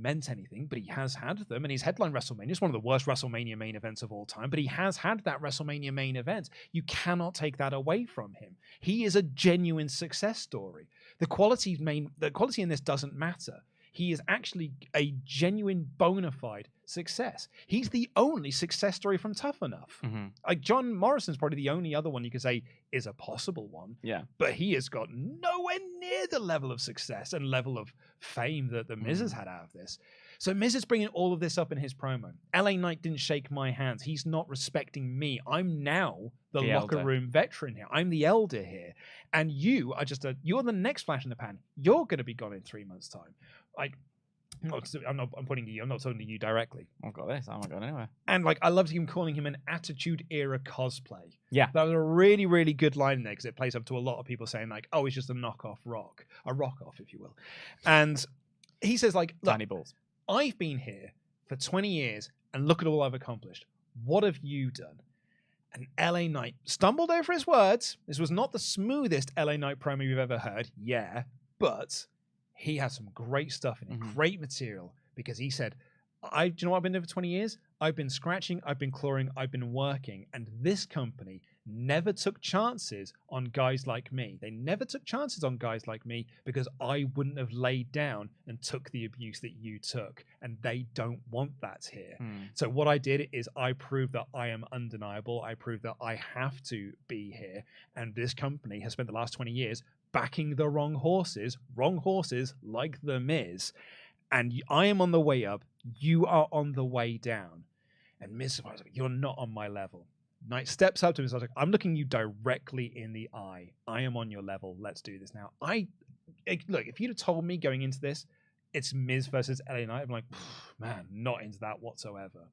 meant anything, but he has had them, and he's headlined WrestleMania. It's one of the worst WrestleMania main events of all time, but he has had that WrestleMania main event. You cannot take that away from him. He is a genuine success story. The quality in this doesn't matter. He is actually a genuine, bona fide success. He's the only success story from Tough Enough. Like, John Morrison's probably the only other one you could say is a possible one. Yeah. But he has got nowhere near the level of success and level of fame that the Miz has had out of this. So Miz is bringing all of this up in his promo. LA Knight didn't shake my hands. He's not respecting me. I'm now the locker room veteran here. I'm the elder here. And you are you're the next flash in the pan. You're going to be gone in 3 months' time. Like, I'm pointing at you. I'm not talking to you directly. I've got this. I'm not going anywhere. And, like, I loved him calling him an Attitude Era cosplay. Yeah. That was a really, really good line there, because it plays up to a lot of people saying, like, oh, he's just a knockoff Rock. A Rock-off, if you will. And he says, like, look, tiny balls. I've been here for 20 years, and look at all I've accomplished. What have you done? And LA Knight stumbled over his words. This was not the smoothest LA Knight promo you've ever heard. Yeah. But he had some great stuff in it, great material, because he said, do you know what I've been doing for 20 years? I've been scratching, I've been clawing, I've been working, and this company never took chances on guys like me. They never took chances on guys like me because I wouldn't have laid down and took the abuse that you took, and they don't want that here. So what I did is I proved that I am undeniable. I proved that I have to be here, and this company has spent the last 20 years backing the wrong horses like The Miz, and I am on the way up, you are on the way down. And Miz was like, you're not on my level. Knight steps up to him and says, like, I'm looking you directly in the eye. I am on your level. Let's do this now. Look, if you'd have told me going into this, it's Miz versus LA Knight, I'm like, man, not into that whatsoever.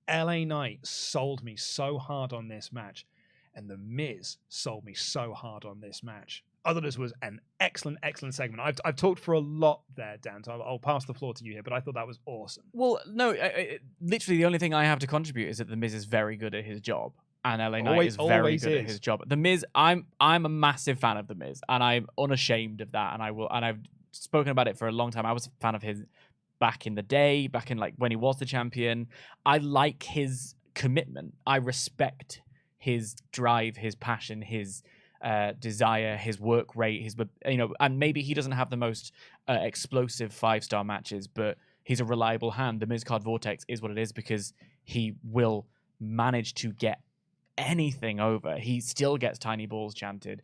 LA Knight sold me so hard on this match, and The Miz sold me so hard on this match. I thought this was an excellent, excellent segment. I've talked for a lot there, Dan, so I'll pass the floor to you here, but I thought that was awesome. Well, no, literally the only thing I have to contribute is that The Miz is very good at his job, and LA Knight is very good at his job. The Miz, I'm a massive fan of The Miz, and I'm unashamed of that, and I've spoken about it for a long time. I was a fan of his back in the day, back in, like, when he was the champion. I like his commitment. I respect his drive, his passion, his desire, his work rate, and maybe he doesn't have the most explosive 5-star matches, but he's a reliable hand. The Miz Card Vortex is what it is because he will manage to get anything over. He still gets Tiny Balls chanted.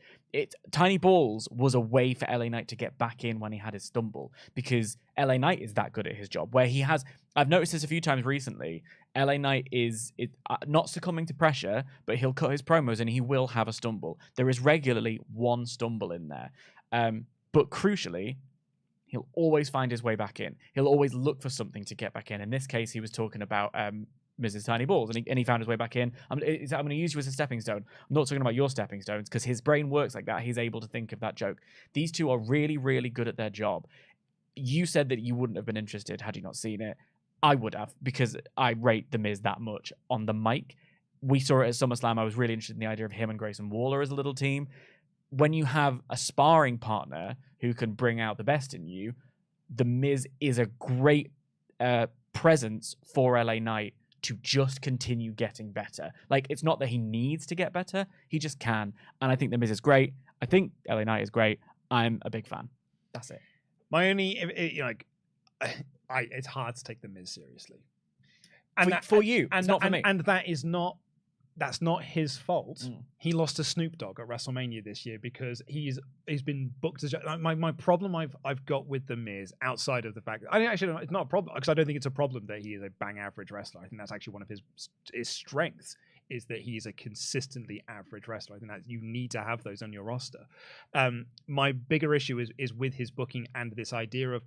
Tiny Balls was a way for LA Knight to get back in when he had his stumble, because LA Knight is that good at his job, where I've noticed this a few times recently, LA Knight is not succumbing to pressure, but he'll cut his promos and he will have a stumble. There is regularly one stumble in there. But crucially, he'll always find his way back in. He'll always look for something to get back in. In this case, he was talking about Mrs. Tiny Balls, and he found his way back in. I'm going to use you as a stepping stone. I'm not talking about your stepping stones, because his brain works like that. He's able to think of that joke. These two are really, really good at their job. You said that you wouldn't have been interested had you not seen it. I would have, because I rate The Miz that much on the mic. We saw it at SummerSlam. I was really interested in the idea of him and Grayson Waller as a little team. When you have a sparring partner who can bring out the best in you, The Miz is a great presence for LA Knight to just continue getting better. Like, it's not that he needs to get better, he just can. And I think The Miz is great. I think LA Knight is great. I'm a big fan. That's it. My only, it's hard to take The Miz seriously. And for you, it's not for me. And that's not his fault. He lost to Snoop Dogg at WrestleMania this year because he's been booked as my problem I've got with The Miz, outside of the fact that it's not a problem, because I don't think it's a problem that he is a bang average wrestler. I think that's actually one of his strengths, is that he is a consistently average wrestler. I think that you need to have those on your roster. My bigger issue is with his booking and this idea of,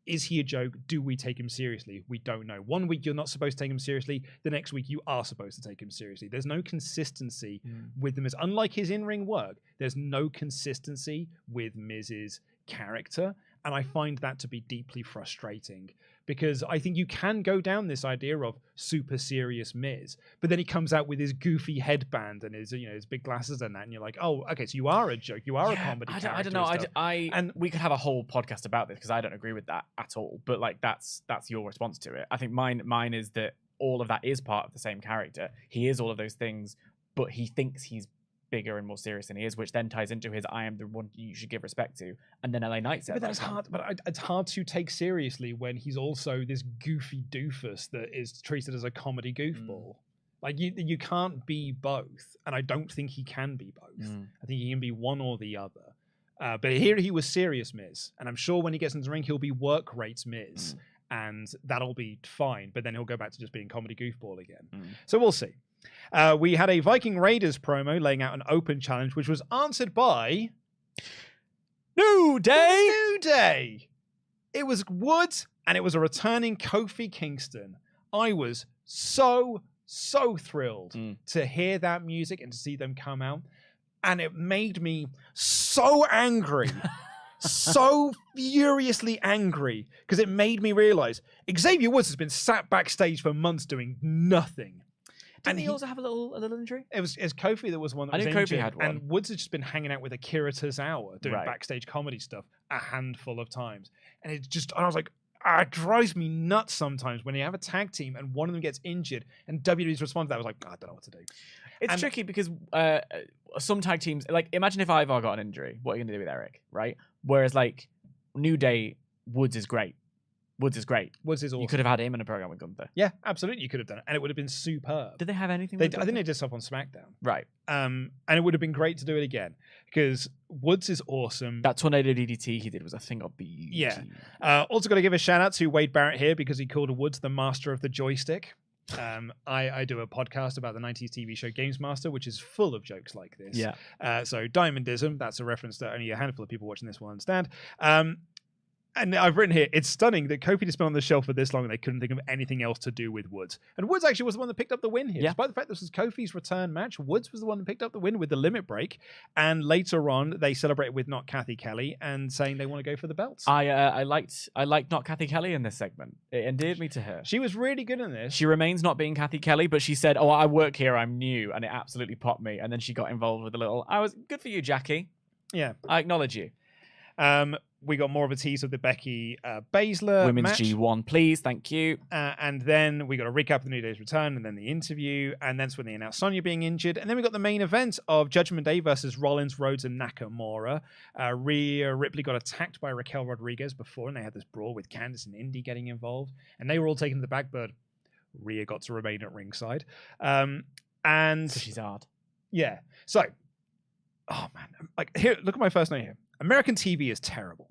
is he a joke? Do we take him seriously? We don't know. One week you're not supposed to take him seriously. The next week you are supposed to take him seriously. There's no consistency with the Miz. Unlike his in-ring work, there's no consistency with Miz's character. And I find that to be deeply frustrating, because I think you can go down this idea of super serious Miz, but then he comes out with his goofy headband and his big glasses and that, and you're like, oh, okay, so you are a joke, you are a comedy character. I don't know. And we could have a whole podcast about this, because I don't agree with that at all. But like, that's your response to it. I think mine is that all of that is part of the same character. He is all of those things, but he thinks he's bigger and more serious than he is, which then ties into his "I am the one you should give respect to," and then LA Knight said. But that's hard. But it's hard to take seriously when he's also this goofy doofus that is treated as a comedy goofball. Like, you can't be both, and I don't think he can be both. I think he can be one or the other. But here he was serious Miz, and I'm sure when he gets into the ring, he'll be work rates Miz, and that'll be fine. But then he'll go back to just being comedy goofball again. So we'll see. We had a Viking Raiders promo laying out an open challenge, which was answered by New Day. New Day. It was Woods, and it was a returning Kofi Kingston. I was so thrilled to hear that music and to see them come out, and it made me so angry. So furiously angry, because it made me realize Xavier Woods has been sat backstage for months doing nothing. Didn't he also have a little injury? It was Kofi that was one that was injured. Kofi had one. And Woods had just been hanging out with Akira Tozawa doing backstage comedy stuff a handful of times. And I was like, it drives me nuts sometimes when you have a tag team and one of them gets injured and WWE's response to that was like, I don't know what to do. It's tricky because some tag teams, like, imagine if Ivar got an injury. What are you going to do with Eric, right? Whereas, like, New Day, Woods is great. Woods is awesome. You could have had him in a program with Gunther. Yeah, absolutely. You could have done it. And it would have been superb. Did they have anything with I think they did stuff on SmackDown. Right. And it would have been great to do it again, because Woods is awesome. That tornado DDT he did was a thing of beauty. Yeah. Also got to give a shout out to Wade Barrett here, because he called Woods the master of the joystick. I do a podcast about the 90s TV show Games Master, which is full of jokes like this. Yeah. So Diamondism, that's a reference that only a handful of people watching this will understand. And I've written here, it's stunning that Kofi has been on the shelf for this long and they couldn't think of anything else to do with Woods. And Woods actually was the one that picked up the win here. Despite the fact this was Kofi's return match, Woods was the one that picked up the win with the limit break. And later on, they celebrated with Not Kathy Kelly and saying they want to go for the belts. I liked Not Kathy Kelly in this segment. It endeared me to her. She was really good in this. She remains not being Kathy Kelly, but she said, I work here, I'm new. And it absolutely popped me. And then she got involved with a little, good for you, Jackie. Yeah. I acknowledge you. We got more of a tease of the Becky Baszler Women's match. G1, please. Thank you. And then we got a recap of the New Day's return, and then the interview, and that's when they announced Sonya being injured. And then we got the main event of Judgment Day versus Rollins, Rhodes, and Nakamura. Rhea Ripley got attacked by Raquel Rodriguez before, and they had this brawl with Candice and Indy getting involved. And they were all taken to the back, but Rhea got to remain at ringside. And So she's hard. yeah. So, oh man, like here, look at my first note here. American TV is terrible,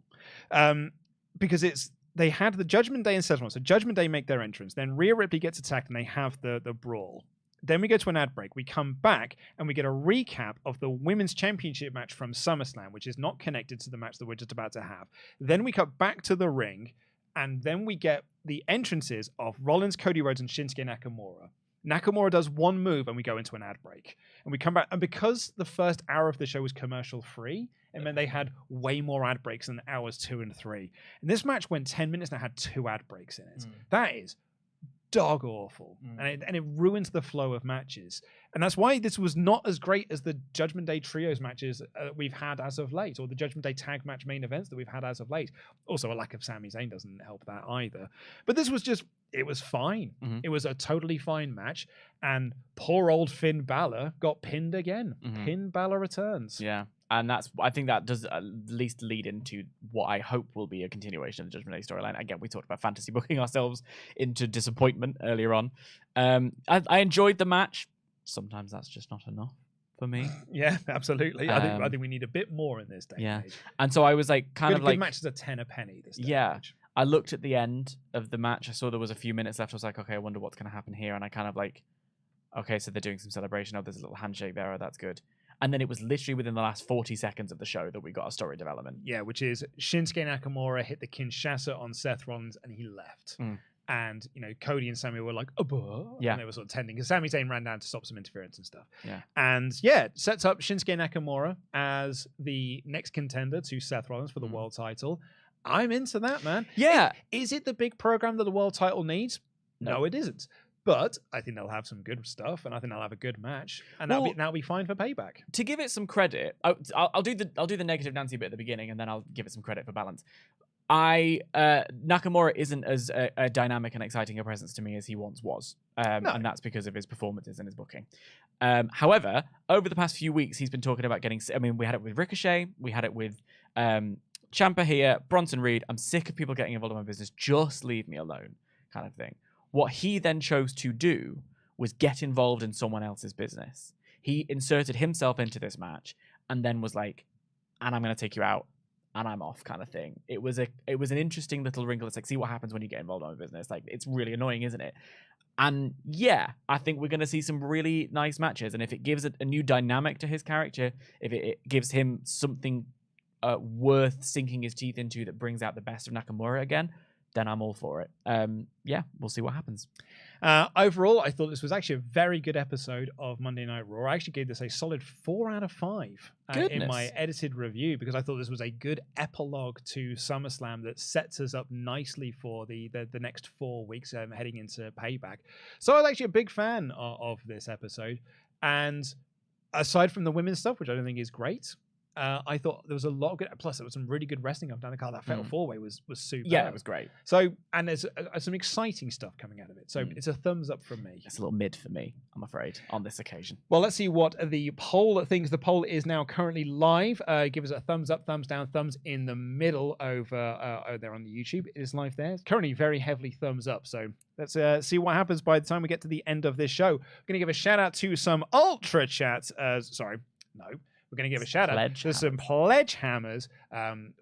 because they had the Judgment Day and Seth Rollins. So Judgment Day make their entrance, then Rhea Ripley gets attacked, and they have the brawl. Then we go to an ad break. We come back and we get a recap of the Women's Championship match from SummerSlam, which is not connected to the match that we're just about to have. Then we cut back to the ring, and then we get the entrances of Rollins, Cody Rhodes, and Shinsuke Nakamura. Nakamura does one move and we go into an ad break. And we come back. And because the first hour of the show was commercial free, it meant they had way more ad breaks than hours 2 and 3. And this match went 10 minutes and it had 2 ad breaks in it. That is dog awful. And it ruins the flow of matches. And that's why this was not as great as the Judgment Day trios matches we've had as of late, or the Judgment Day tag match main events that we've had as of late. Also, a lack of Sami Zayn doesn't help that either. But this was just, it was fine. It was a totally fine match. And poor old Finn Balor got pinned again. Finn Balor returns. Yeah. And I think that does at least lead into what I hope will be a continuation of the Judgment Day storyline. Again, we talked about fantasy booking ourselves into disappointment earlier on. I enjoyed the match. Sometimes that's just not enough for me. Yeah, absolutely. I think we need a bit more in this day. Yeah. And so I was like, good matches are 10 a penny this day. Yeah. I looked at the end of the match. I saw there was a few minutes left. I was like, okay, I wonder what's going to happen here. And I kind of like, okay, so they're doing some celebration. Oh, there's a little handshake there. Oh, that's good. And then it was literally within the last 40 seconds of the show that we got a story development. Yeah, which is Shinsuke Nakamura hit the Kinshasa on Seth Rollins and he left. And, Cody and Sami were like, and they were sort of tending because Sami Zayn ran down to stop some interference and stuff. Yeah. And sets up Shinsuke Nakamura as the next contender to Seth Rollins for the world title. I'm into that, man. Yeah. Is it the big program that the world title needs? No, it isn't. But I think they'll have some good stuff, and I think they'll have a good match, and that'll be fine for Payback. To give it some credit, I'll do the negative Nancy bit at the beginning, and then I'll give it some credit for balance. Nakamura isn't as a dynamic and exciting a presence to me as he once was, and that's because of his performances and his booking. However, over the past few weeks, he's been talking about getting. I mean, we had it with Ricochet, we had it with Ciampa here, Bronson Reed. I'm sick of people getting involved in my business. Just leave me alone, kind of thing. What he then chose to do was get involved in someone else's business. He inserted himself into this match and then was like, and I'm going to take you out and I'm off kind of thing. It was an interesting little wrinkle. It's like, see what happens when you get involved in a business. Like, it's really annoying, isn't it? And yeah, I think we're going to see some really nice matches. And if it gives a new dynamic to his character, if it gives him something worth sinking his teeth into that brings out the best of Nakamura again, then I'm all for it. We'll see what happens. Overall, I thought this was actually a very good episode of Monday Night Raw. I actually gave this a solid 4 out of 5 in my edited review because I thought this was a good epilogue to SummerSlam that sets us up nicely for the next 4 weeks heading into Payback. So I was actually a big fan of this episode. And aside from the women's stuff, which I don't think is great, I thought there was a lot of good. Plus, there was some really good wrestling up down the card. That Fatal 4-Way was super. Yeah, it was great. So, and there's some exciting stuff coming out of it. So, it's a thumbs up from me. It's a little mid for me, I'm afraid, on this occasion. Well, let's see what the poll thinks. The poll is now currently live. Give us a thumbs up, thumbs down, thumbs in the middle over there on the YouTube. It is live there. It's currently very heavily thumbs up. So, let's see what happens by the time we get to the end of this show. We're going to give a shout out to some UltraChats. We're going to give a shout out to some Pledgehammers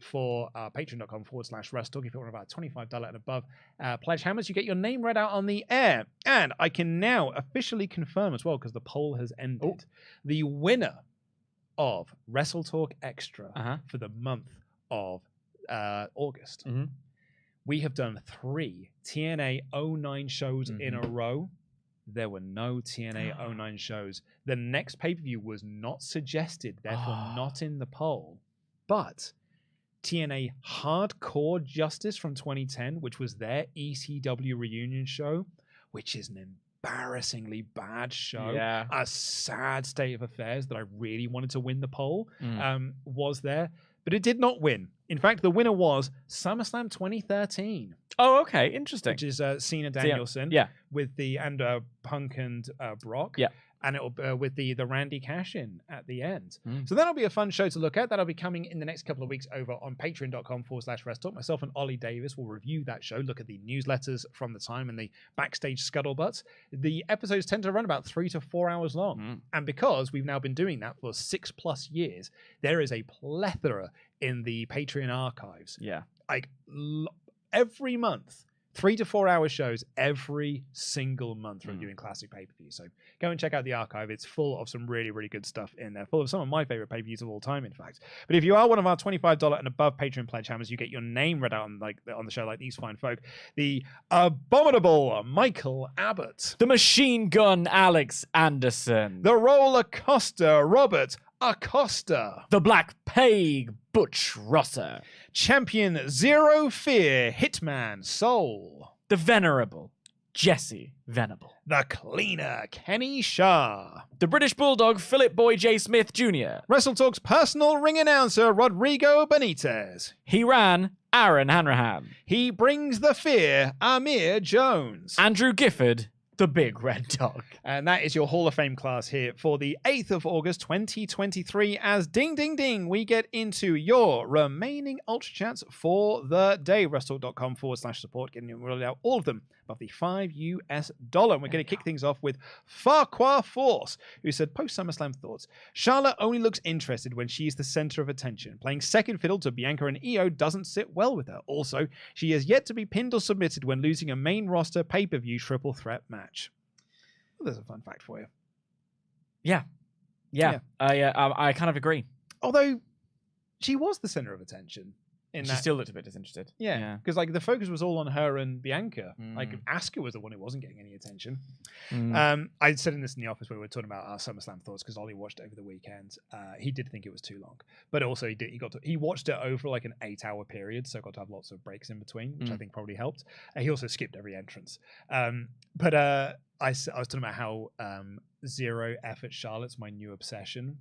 for patreon.com/WrestleTalk. If you're one of our $25 and above Pledgehammers, you get your name read out on the air. And I can now officially confirm as well, because the poll has ended, the winner of WrestleTalk Extra for the month of August. We have done 3 TNA 09 shows in a row. There were no TNA 09 shows. The next pay-per-view was not suggested, therefore not in the poll. But TNA Hardcore Justice from 2010, which was their ECW reunion show, which is an embarrassingly bad show, a sad state of affairs that I really wanted to win the poll, was there. but it did not win. In fact, the winner was SummerSlam 2013. Oh, okay, interesting. Which is Cena Danielson, with the Punk and Brock, and it'll with the Randy cash-in at the end. So that'll be a fun show to look at. That'll be coming in the next couple of weeks over on patreon.com/WrestleTalk. Myself and Ollie Davis will review that show, look at the newsletters from the time and the backstage scuttlebutt. The episodes tend to run about 3 to 4 hours long, and because we've now been doing that for 6+ years, there is a plethora in the Patreon archives. Like every month, 3 to 4 hour shows every single month reviewing classic pay-per-views. So go and check out the archive. It's full of some really, really good stuff in there. Full of some of my favorite pay-per-views of all time, in fact. But if you are one of our $25 and above Patreon Pledgehammers, you get your name read out on the show like these fine folk. The abominable Michael Abbott. The machine gun Alex Anderson. The roller coaster Robert Acosta. The Black Plague Butch Rosser. Champion Zero Fear Hitman Soul. The Venerable Jesse Venable. The Cleaner Kenny Shah. The British Bulldog Philip Boy J. Smith Jr. WrestleTalk's personal ring announcer Rodrigo Benitez. He ran Aaron Hanrahan. He brings the fear Amir Jones. Andrew Gifford. The Big Red Dog. And that is your Hall of Fame class here for the 8th of August, 2023. As ding, ding, ding, we get into your remaining Ultra Chats for the day. WrestleTalk.com/support, getting you out all of them above the $5 US. And we're going to kick things off with Farquhar Force, who said, post SummerSlam thoughts. Charlotte only looks interested when she's the center of attention. Playing second fiddle to Bianca and Io doesn't sit well with her. Also, she has yet to be pinned or submitted when losing a main roster pay-per-view triple threat match. Well, there's a fun fact for you. Yeah. I kind of agree. Although she was the center of attention. She still looked a bit disinterested. Yeah, because like the focus was all on her and Bianca. Like Asuka was the one who wasn't getting any attention. I said this in the office where we were talking about our SummerSlam thoughts because Ollie watched it over the weekend. He did think it was too long, but also he watched it over like an 8-hour period, so got to have lots of breaks in between, which I think probably helped. He also skipped every entrance. But I was talking about how zero effort Charlotte's my new obsession.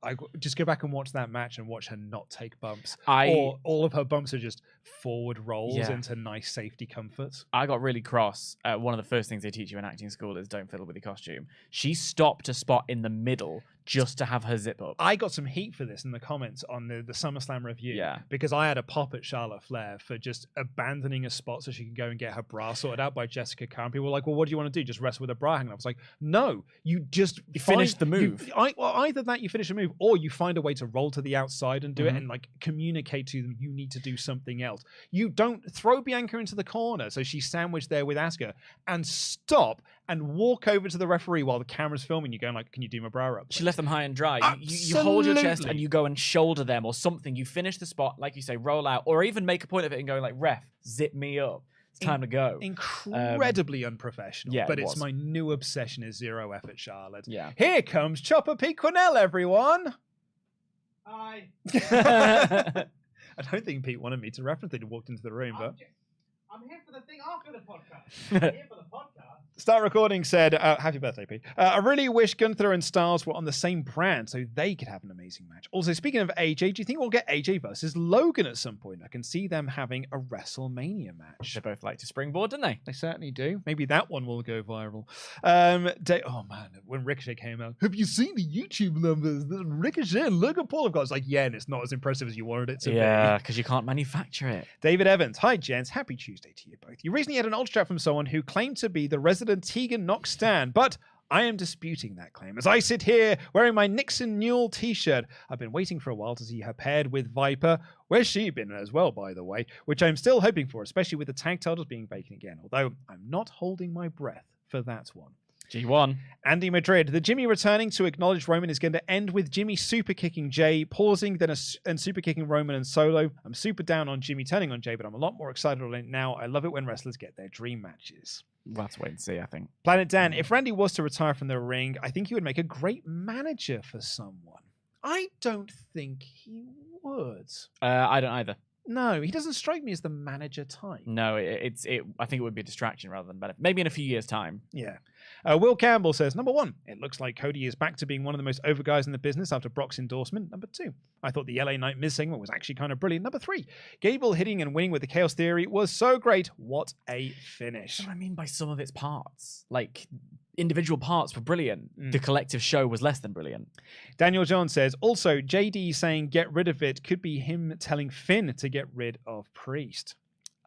I just go back and watch that match and watch her not take bumps. Or all of her bumps are just forward rolls into nice safety comfort. I got really cross. One of the first things they teach you in acting school is don't fiddle with your costume. She stopped a spot in the middle just to have her zip up. I got some heat for this in the comments on the SummerSlam review because I had a pop at Charlotte Flair for just abandoning a spot so she could go and get her bra sorted out by Jessica Khan. People were like, well, what do you want to do? Just wrestle with a bra hanging? I was like, no, you just finish the move. Either that you finish a move or you find a way to roll to the outside and do it and like communicate to them you need to do something else. You don't throw Bianca into the corner so she's sandwiched there with Asuka and stop and walk over to the referee while the camera's filming you going like, can you do my bra up? She left them high and dry. You hold your chest and you go and shoulder them or something. You finish the spot, like you say, roll out, or even make a point of it and go like, ref, zip me up. It's time to go. Incredibly unprofessional, but it's my new obsession is zero effort Charlotte. Yeah. Here comes Chopper P. Quinnell, everyone. Hi. I don't think Pete wanted me to reference it. He walked into the room, but... I'm here for the thing after the podcast. I'm here for the podcast. Start Recording said, happy birthday, Pete. I really wish Gunther and Styles were on the same brand so they could have an amazing match. Also, speaking of AJ, do you think we'll get AJ versus Logan at some point? I can see them having a WrestleMania match. They both like to springboard, don't they? They certainly do. Maybe that one will go viral. Oh, man, when Ricochet came out, have you seen the YouTube numbers that Ricochet and Logan Paul have got? It's like, yeah, and it's not as impressive as you wanted it to be. Yeah, because you can't manufacture it. David Evans, hi, gents. Happy Tuesday to you both. You recently had an ultra chat from someone who claimed to be the resident Tegan Knox stan, but I am disputing that claim as I sit here wearing my Nixon Newell t-shirt. I've been waiting for a while to see her paired with Viper. Where's she been as well, by the way? Which I'm still hoping for, especially with the tag titles being vacant again, although I'm not holding my breath for that one. G1. Andy Madrid. The Jimmy returning to acknowledge Roman is going to end with Jimmy super kicking Jay, pausing, and super kicking Roman and Solo. I'm super down on Jimmy turning on Jay, but I'm a lot more excited on it now. I love it when wrestlers get their dream matches. We'll have to wait and see, I think. Planet Dan. If Randy was to retire from the ring, I think he would make a great manager for someone. I don't think he would. I don't either. No, he doesn't strike me as the manager type. No, I think it would be a distraction rather than benefit. Maybe in a few years' time. Yeah. Will Campbell says, number 1, it looks like Cody is back to being one of the most over guys in the business after Brock's endorsement. Number 2, I thought the LA Knight Miz segment was actually kind of brilliant. Number 3, Gable hitting and winning with the Chaos Theory was so great. What a finish. That's what I mean by some of its parts. Like, individual parts were brilliant. The collective show was less than brilliant. Daniel John says, also, JD saying get rid of it could be him telling Finn to get rid of Priest.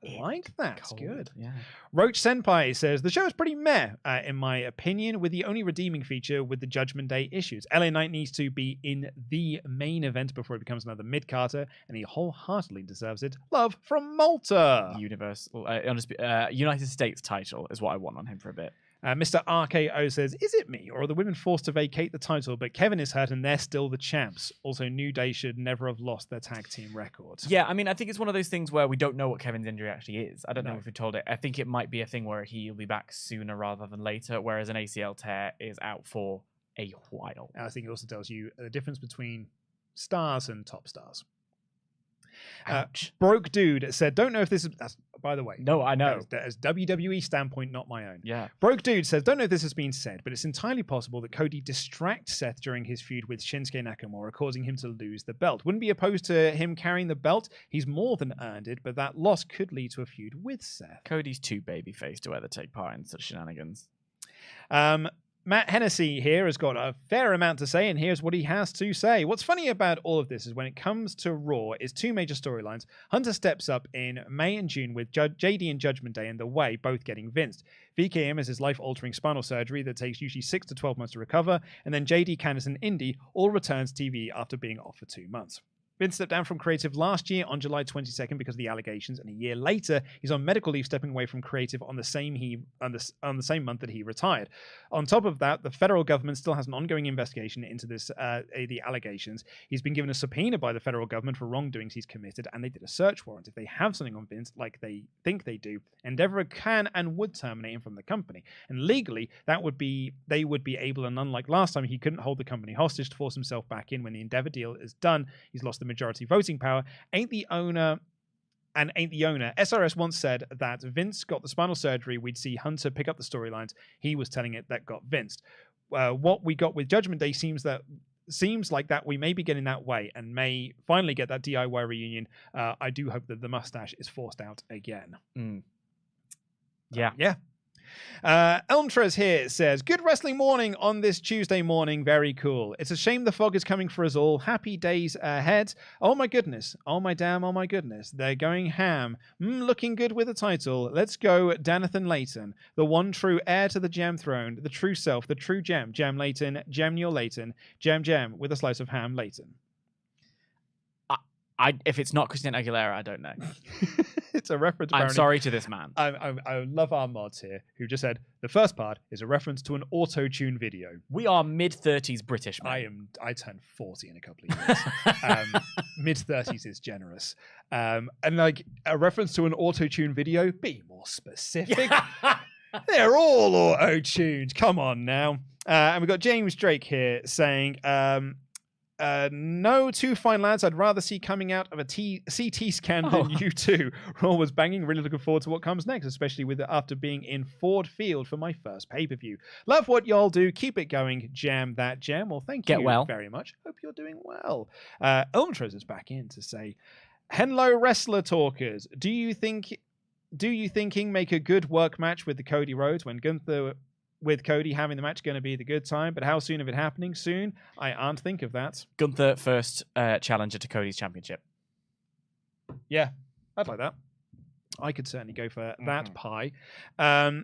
I like that. It's good. Yeah. Roach Senpai says, the show is pretty meh, in my opinion, with the only redeeming feature with the Judgment Day issues. LA Knight needs to be in the main event before it becomes another mid-carter, and he wholeheartedly deserves it. Love from Malta. United States title is what I want on him for a bit. Mr. RKO says, is it me, or are the women forced to vacate the title, but Kevin is hurt and they're still the champs? Also, New Day should never have lost their tag team record. Yeah, I mean, I think it's one of those things where we don't know what Kevin's injury actually is. I don't know if we told it. I think it might be a thing where he'll be back sooner rather than later, whereas an ACL tear is out for a while. I think it also tells you the difference between stars and top stars. Broke Dude said, don't know if this is... by the way. No, I know. That is WWE standpoint, not my own. Yeah. Broke Dude says, don't know if this has been said, but it's entirely possible that Cody distracts Seth during his feud with Shinsuke Nakamura, causing him to lose the belt. Wouldn't be opposed to him carrying the belt. He's more than earned it, but that loss could lead to a feud with Seth. Cody's too babyface to ever take part in such shenanigans. Matt Hennessy here has got a fair amount to say, and here's what he has to say. What's funny about all of this is when it comes to Raw is 2 major storylines. Hunter steps up in May and June with JD and Judgment Day and The Way both getting vinced. VKM has his life-altering spinal surgery that takes usually 6 to 12 months to recover, and then JD, Candice, and Indy all returns TV after being off for 2 months. Vince stepped down from creative last year on July 22nd because of the allegations, and a year later, he's on medical leave, stepping away from creative on the same month that he retired. On top of that, the federal government still has an ongoing investigation into the allegations. He's been given a subpoena by the federal government for wrongdoings he's committed, and they did a search warrant. If they have something on Vince, like they think they do, Endeavor can and would terminate him from the company. And legally, they would be able, and unlike last time, he couldn't hold the company hostage to force himself back in when the Endeavor deal is done. He's lost the majority voting power, ain't the owner. SRS once said that Vince got the spinal surgery, we'd see Hunter pick up the storylines. He was telling it that got Vince. What we got with Judgment Day seems like that we may be getting that way and may finally get that DIY reunion. I do hope that the mustache is forced out again. Yeah. Elmtrez here says, good wrestling morning on this Tuesday morning. Very cool. It's a shame the fog is coming for us all. Happy days ahead. Oh my goodness. Oh my damn. Oh my goodness. They're going ham. Looking good with the title. Let's go Danathan Layton. The one true heir to the Jam throne. The true self. The true Jam. Jam Layton. Jam Neil Layton. Jam with a slice of ham Layton. If it's not Christina Aguilera, I don't know. It's a reference. I'm sorry to this man. I love our mods here who just said the first part is a reference to an auto-tune video. We are mid-30s British men. I turn 40 in a couple of years. Mid-30s is generous. And like a reference to an auto-tune video, be more specific. They're all auto-tuned. Come on now. And we've got James Drake here saying, no, 2 fine lads I'd rather see coming out of a CT scan than you two. Raw was banging. Really looking forward to what comes next, especially with after being in Ford Field for my first pay-per-view. Love what y'all do. Keep it going. Jam that jam. Well, thank you very much. Hope you're doing well. Ultras is back in to say, hello, wrestler talkers. Do you thinking make a good work match with the Cody Rhodes when Gunther... with Cody having the match going to be the good time, but how soon of it happening? Soon? I aren't think of that. Gunther first challenger to Cody's championship. Yeah, I'd like that. I could certainly go for that pie. Our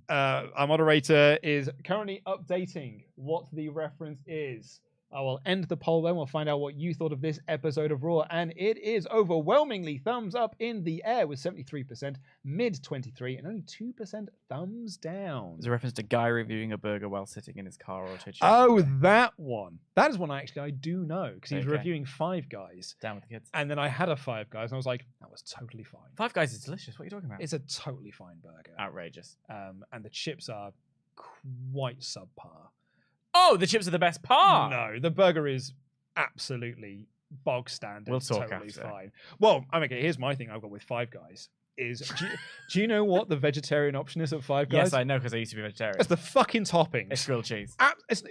moderator is currently updating what the reference is. I will end the poll then. We'll find out what you thought of this episode of Raw. And it is overwhelmingly thumbs up in the air with 73%, mid 23, and only 2% thumbs down. There's a reference to Guy reviewing a burger while sitting in his car or a Oh, that one. That is one I do know because he's reviewing Five Guys. Down with the kids. And then I had a Five Guys and I was like, that was totally fine. Five Guys is delicious. What are you talking about? It's a totally fine burger. Outrageous. And the chips are quite subpar. Oh, the chips are the best part. No, the burger is absolutely bog standard. We'll talk totally after. Fine. Well, okay, here's my thing I've got with Five Guys. is. Do you know what the vegetarian option is at Five Guys? Yes, I know because I used to be vegetarian. It's the fucking toppings. It's grilled cheese.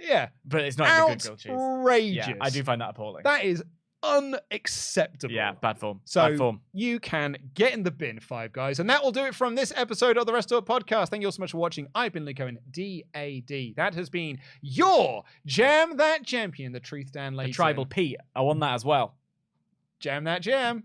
Yeah. But it's not even good grilled cheese. Outrageous. Yeah, I do find that appalling. That is unacceptable. Yeah, bad form. So bad form. you can get in the bin, Five Guys. And that will do it from this episode of the WrestleTalk Podcast. Thank you all so much for watching. I've been Lee Cohen, DAD. That has been your Jam That Champion, the Truth Dan Lady. The Tribal Pete. I won that as well. Jam That Jam.